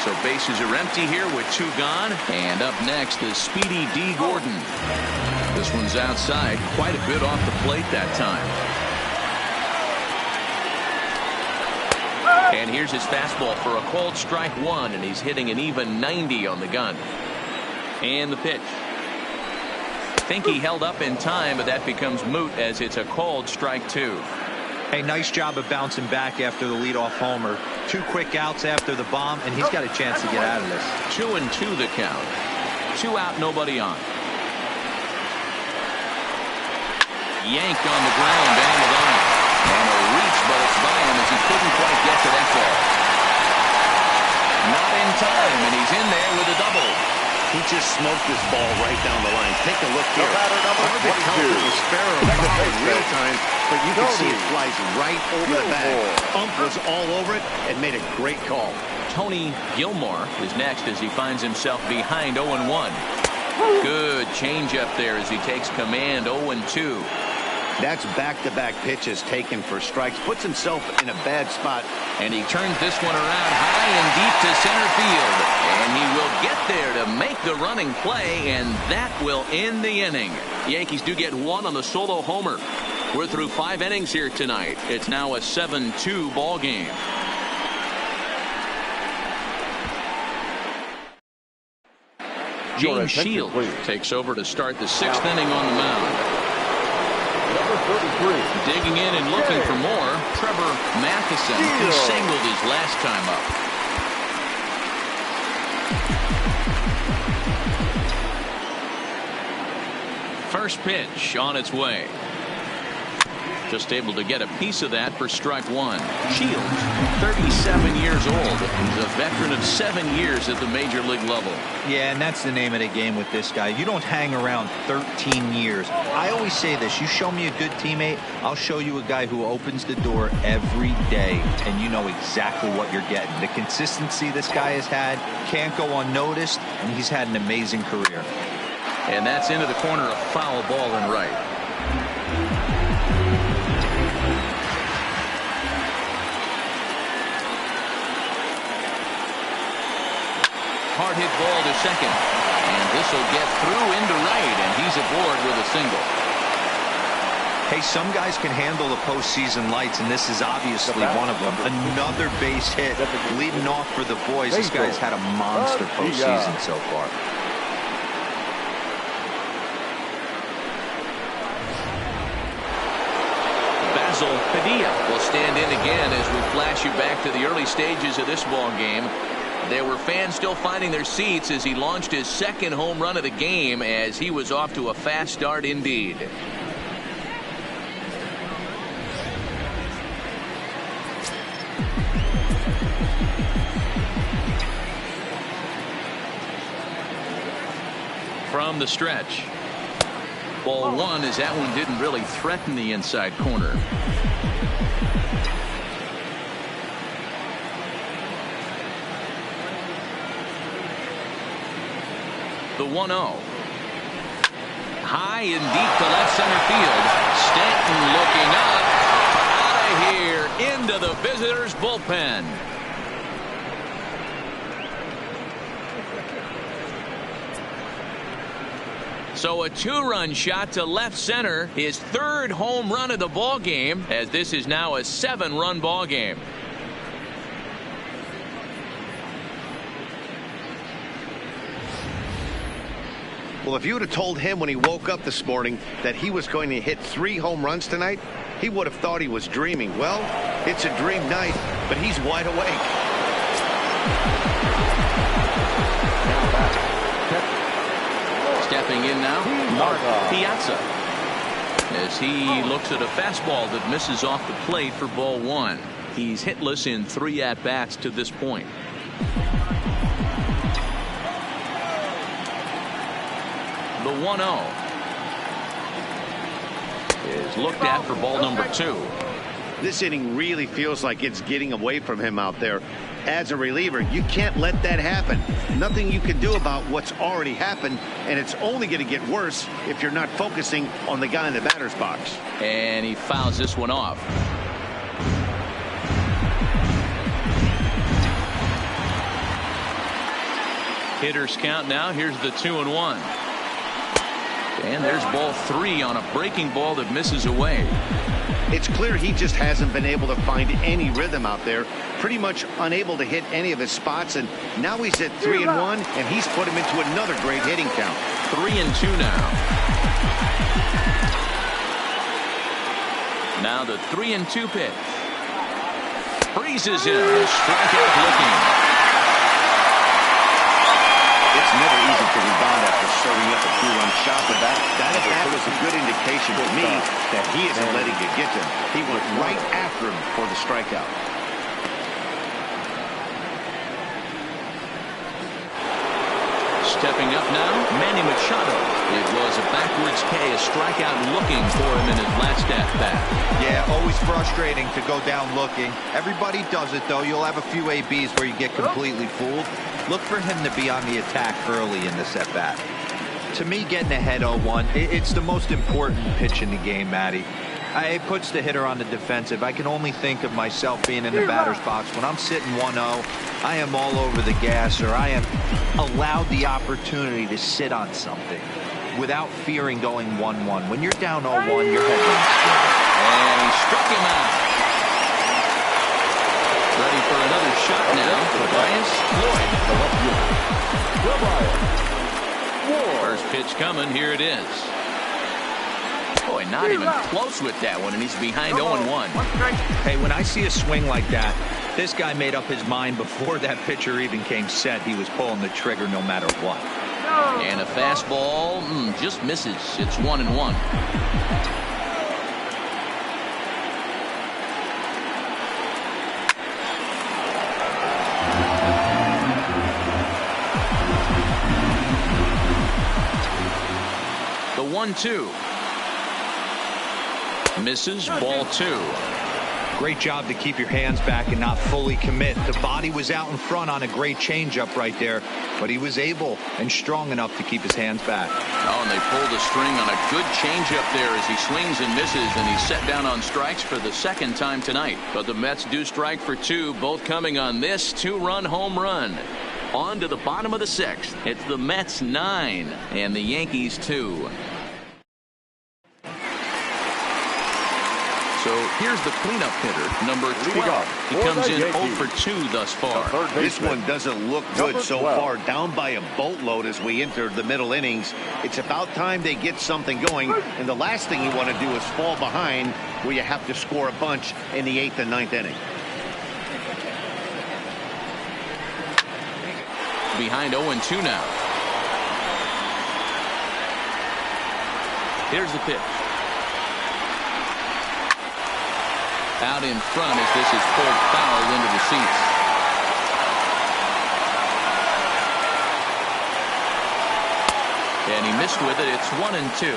So bases are empty here with 2 gone, and up next is Speedy D. Gordon. This one's outside, quite a bit off the plate that time. And here's his fastball for a called strike 1, and he's hitting an even 90 on the gun. And the pitch. Think he held up in time, but that becomes moot as it's a called strike 2. Hey, nice job of bouncing back after the leadoff homer. 2 quick outs after the bomb, and he's got a chance to get out of this. 2-2 the count. 2 out, nobody on. Yanked on the ground down the line. And a reach, but it's by him as he couldn't quite get to that ball. Not in time, and he's in there with a double. He just smoked this ball right down the line. Take a look here. Batter number 22. Sparrow in real time, but you can see it flies right over the bag. Ump was all over it and made a great call. Tony Gilmore is next as he finds himself behind 0-1. Good changeup there as he takes command. 0-2. That's back-to-back pitches taken for strikes. Puts himself in a bad spot. And he turns this one around high and deep to center field. And he will get there to make the running play, and that will end the inning. Yankees do get 1 on the solo homer. We're through 5 innings here tonight. It's now a 7-2 ball game. James Shields takes over to start the 6th inning on the mound. Number 33. Digging in and looking for more, Trevor Matheson. He singled his last time up. First pitch on its way. Just able to get a piece of that for strike 1. Shields, 37 years old. He's a veteran of 7 years at the major league level. Yeah, and that's the name of the game with this guy. You don't hang around 13 years. I always say this. You show me a good teammate, I'll show you a guy who opens the door every day, and you know exactly what you're getting. The consistency this guy has had can't go unnoticed, and he's had an amazing career. And that's into the corner, a foul ball and right. Hard hit ball to second, and this will get through into right, and he's aboard with a single. Hey, some guys can handle the postseason lights, and this is obviously one of them. Another base hit leading off for the boys. This guy's had a monster postseason so far. Basil Padilla will stand in again as we flash you back to the early stages of this ball game. There were fans still finding their seats as he launched his 2nd home run of the game, as he was off to a fast start indeed. From the stretch. Ball 1 as that one didn't really threaten the inside corner. The 1-0. High and deep to left center field. Stanton looking up. Out of here into the visitors' bullpen. So a 2-run shot to left center, his 3rd home run of the ball game, as this is now a 7-run ball game. Well, if you would have told him when he woke up this morning that he was going to hit 3 home runs tonight, he would have thought he was dreaming. Well, it's a dream night, but he's wide awake. Stepping in now, Mark Piazza, as he looks at a fastball that misses off the plate for ball 1. He's hitless in 3 at-bats to this point. The 1-0 is looked at for ball number 2. This inning really feels like it's getting away from him out there. As a reliever, you can't let that happen. Nothing you can do about what's already happened, and it's only going to get worse if you're not focusing on the guy in the batter's box. And he fouls this one off. Hitters count now. Here's the 2-1. And there's ball 3 on a breaking ball that misses away. It's clear he just hasn't been able to find any rhythm out there. Pretty much unable to hit any of his spots, and now he's at 3-1, and he's put him into another great hitting count. 3-2 now. Now the 3-2 pitch. Freezes him. Strikeout looking. It's never easy to rebound after serving up a 2-run shot, but that was a good indication to me that he isn't letting it get to him. He went right after him for the strikeout. Stepping up now, Manny Machado. It was a backwards K, a strikeout looking for him in his last at-bat. Yeah, always frustrating to go down looking. Everybody does it, though. You'll have a few ABs where you get completely fooled. Look for him to be on the attack early in this at-bat. To me, getting ahead 0-1, it's the most important pitch in the game, Matty. It puts the hitter on the defensive. I can only think of myself being in the batter's box. When I'm sitting 1-0, I am all over the gas, or I am allowed the opportunity to sit on something without fearing going 1-1. When you're down 0-1, your head runs straight. And he struck him out. Ready for another shot now. Tobias Floyd. First pitch coming. Here it is. Boy, not even close with that one, and he's behind 0-1. Hey, when I see a swing like that, this guy made up his mind before that pitcher even came set. He was pulling the trigger no matter what. And a fastball just misses. It's 1-1. The 1-2. Misses, ball 2. Great job to keep your hands back and not fully commit. The body was out in front on a great changeup right there, but he was able and strong enough to keep his hands back. Oh, and they pulled a string on a good changeup there as he swings and misses, and he's set down on strikes for the 2nd time tonight. But the Mets do strike for 2, both coming on this 2-run home run. On to the bottom of the 6th. It's the Mets 9 and the Yankees 2. So here's the cleanup hitter, number 12. He comes in 0 for 2 thus far. This one doesn't look good so far. Down by a boatload as we enter the middle innings. It's about time they get something going. And the last thing you want to do is fall behind where you have to score a bunch in the 8th and 9th inning. Behind 0-2 now. Here's the pitch. Out in front as this is pulled foul into the seats. And he missed with it. It's 1-2.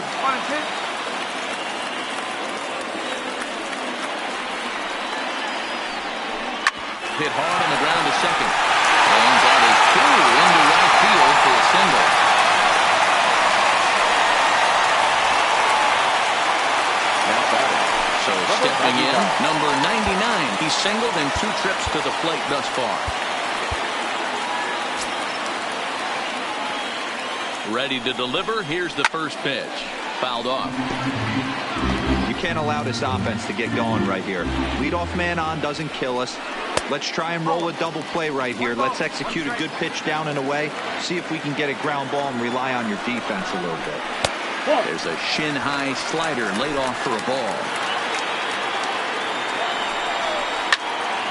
Hit hard on the ground to second. And that is 2 into right field for a single. So stepping in, number 99. He's singled in 2 trips to the plate thus far. Ready to deliver. Here's the first pitch. Fouled off. You can't allow this offense to get going right here. Leadoff man on doesn't kill us. Let's try and roll a double play right here. Let's execute a good pitch down and away. See if we can get a ground ball and rely on your defense a little bit. There's a shin-high slider laid off for a ball.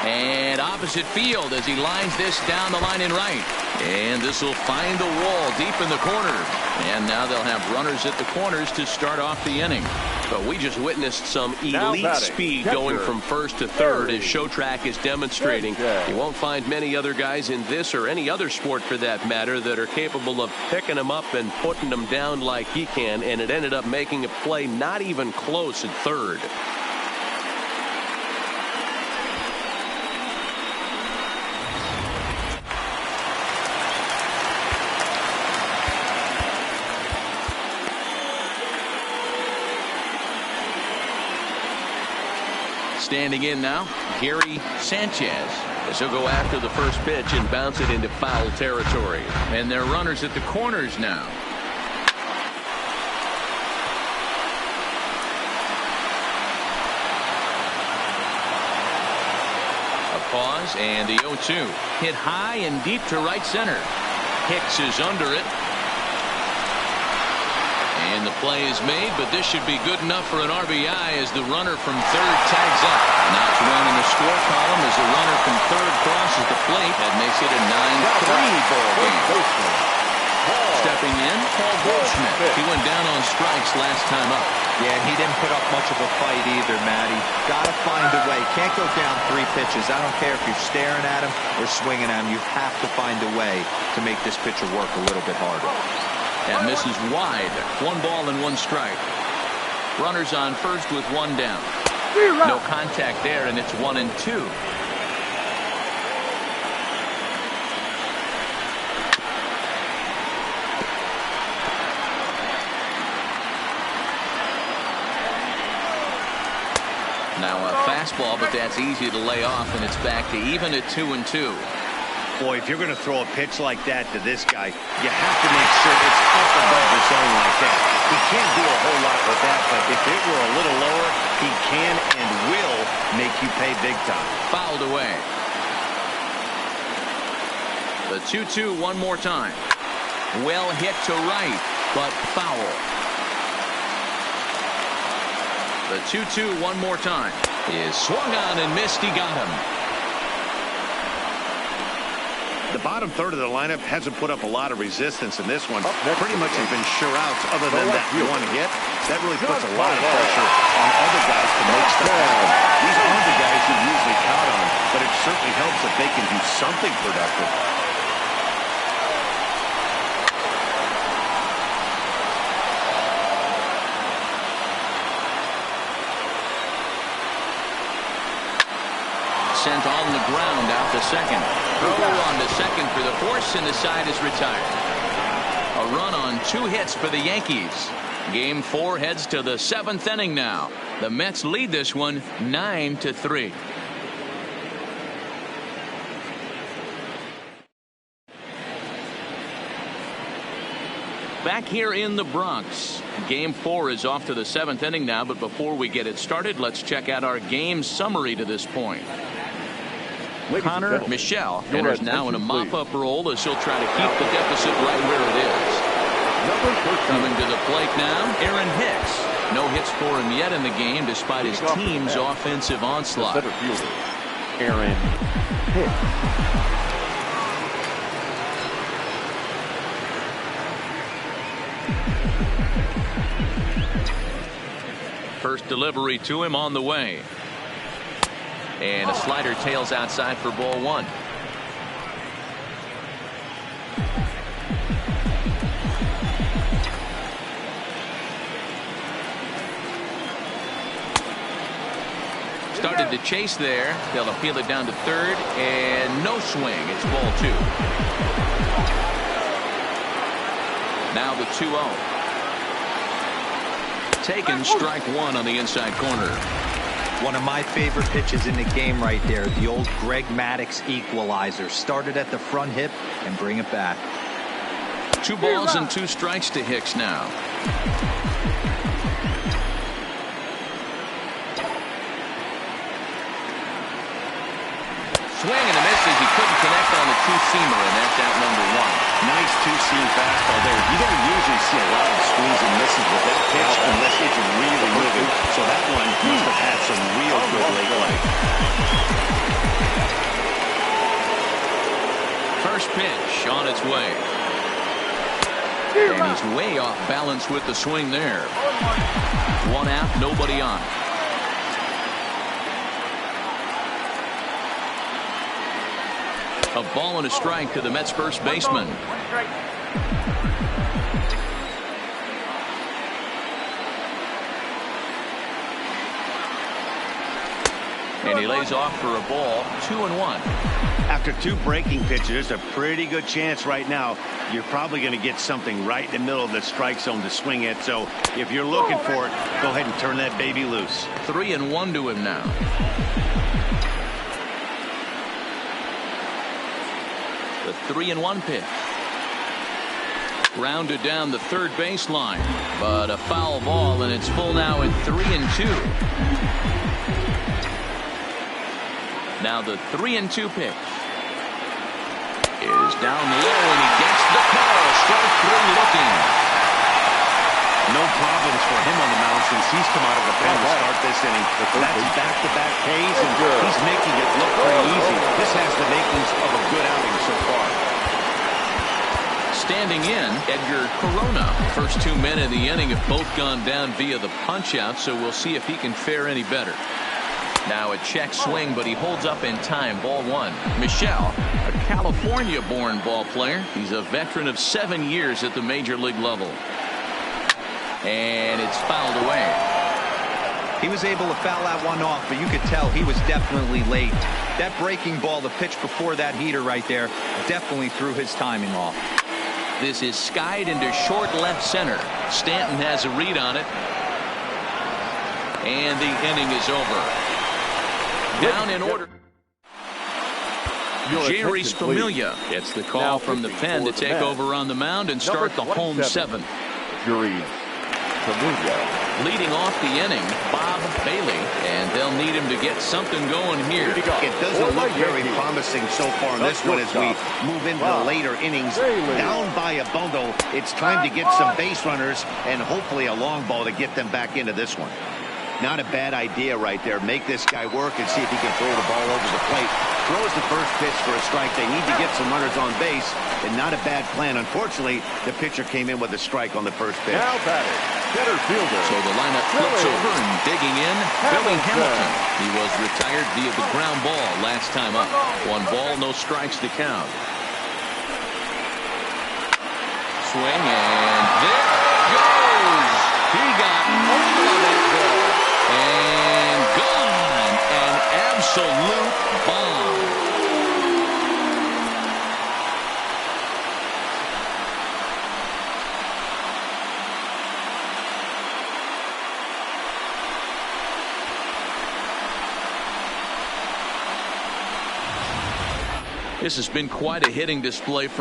And opposite field as he lines this down the line in right. And this will find the wall deep in the corner. And now they'll have runners at the corners to start off the inning. But we just witnessed some elite speed going from first to third, as Showtrack is demonstrating. You won't find many other guys in this or any other sport for that matter that are capable of picking them up and putting them down like he can, and it ended up making a play not even close at third. Standing in now, Gary Sanchez, as he'll go after the first pitch and bounce it into foul territory. And they're runners at the corners now. A pause, and the 0-2. Hit high and deep to right center. Hicks is under it. And the play is made, but this should be good enough for an RBI as the runner from third tags up. Knocks one in the score column as the runner from third crosses the plate. That makes it a 9-3 ball game. Stepping in, Paul Goldschmidt. He went down on strikes last time up. Yeah, he didn't put up much of a fight either, Matty. Got to find a way. Can't go down 3 pitches. I don't care if you're staring at him or swinging at him. You have to find a way to make this pitcher work a little bit harder. And misses wide. 1 ball and 1 strike. Runners on first with 1 down. No contact there, and it's 1-2. Now a fastball, but that's easy to lay off, and it's back to even at 2-2. Boy, if you're going to throw a pitch like that to this guy, you have to make sure it's up above the zone like that. He can't do a whole lot with that, but if it were a little lower, he can and will make you pay big time. Fouled away. The 2-2 one more time. Well hit to right, but foul. The 2-2 one more time. Is swung on and missed. He got him. The bottom third of the lineup hasn't put up a lot of resistance in this one. Pretty much has been sure outs other than that one hit. That really puts a lot of pressure on other guys to make stuff happen. These aren't the guys you usually count on, but it certainly helps if they can do something productive. Sent on the ground out to second. Throw on to second for the force, and the side is retired. A run on 2 hits for the Yankees. Game 4 heads to the 7th inning now. The Mets lead this one 9-3. Back here in the Bronx. Game 4 is off to the 7th inning now, but before we get it started, let's check out our game summary to this point. Connor Michelle enters now in a mop-up role as he'll try to keep the deficit right where it is. Coming to the plate now, Aaron Hicks. No hits for him yet in the game despite his team's offensive onslaught. Center fielder, Aaron Hicks. First delivery to him on the way. And a slider tails outside for ball 1. Started to chase there. They'll appeal it down to third, and no swing. It's ball 2. Now the 2-0. Taken, strike 1 on the inside corner. One of my favorite pitches in the game right there. The old Greg Maddux equalizer. Started at the front hip and bring it back. 2 balls and 2 strikes to Hicks now. Swing and a miss as he couldn't connect on the 2-seamer, and that's out number 1. Nice 2-seam fastball there. You don't usually see a lot of swings and misses with that pitch unless it's really moving. So that one must have had some real good late life. First pitch on its way. And he's way off balance with the swing there. 1 out, nobody on. A ball and a strike to the Mets first baseman. And he lays off for a ball. 2-1. After 2 breaking pitches, there's a pretty good chance right now you're probably going to get something right in the middle of the strike zone to swing at. So if you're looking for it, go ahead and turn that baby loose. 3-1 to him now. The 3-1 pitch. Grounded down the third baseline, but a foul ball, and it's full now at 3-2. Now the 3-2 pitch is down low, and he gets the call. Strike 3 looking. No problems for him on the mound since he's come out of the pen to start this inning. That's back-to-back Ks, and he's making it look pretty easy. This has the makings of a good outing so far. Standing in, Edgar Corona. First 2 men in the inning have both gone down via the punch-out, so we'll see if he can fare any better. Now a check swing, but he holds up in time. Ball 1. Michelle, a California-born ball player. He's a veteran of 7 years at the major league level. And it's fouled away. He was able to foul that one off, but you could tell he was definitely late. That breaking ball, the pitch before that heater right there, definitely threw his timing off. This is skied into short left center. Stanton has a read on it. And the inning is over. Down in order. Jerry Spamiglia gets the call from the pen to take over on the mound and start the home 7th. Jerry Spamiglia. Leading off the inning, Bob Bailey, and they'll need him to get something going here. It doesn't look very promising so far in this one as we move into the later innings. Down by a bundle, it's time to get some base runners and hopefully a long ball to get them back into this one. Not a bad idea right there. Make this guy work and see if he can throw the ball over the plate. Throws the first pitch for a strike. They need to get some runners on base, and not a bad plan. Unfortunately, the pitcher came in with a strike on the first pitch. Now batting, center fielder. So the lineup flips over, and digging in, Billy Hamilton. He was retired via the ground ball last time up. 1 ball, no strikes to count. Swing, and there goes. He got all of that ball. And gone. An absolute bomb. This has been quite a hitting display from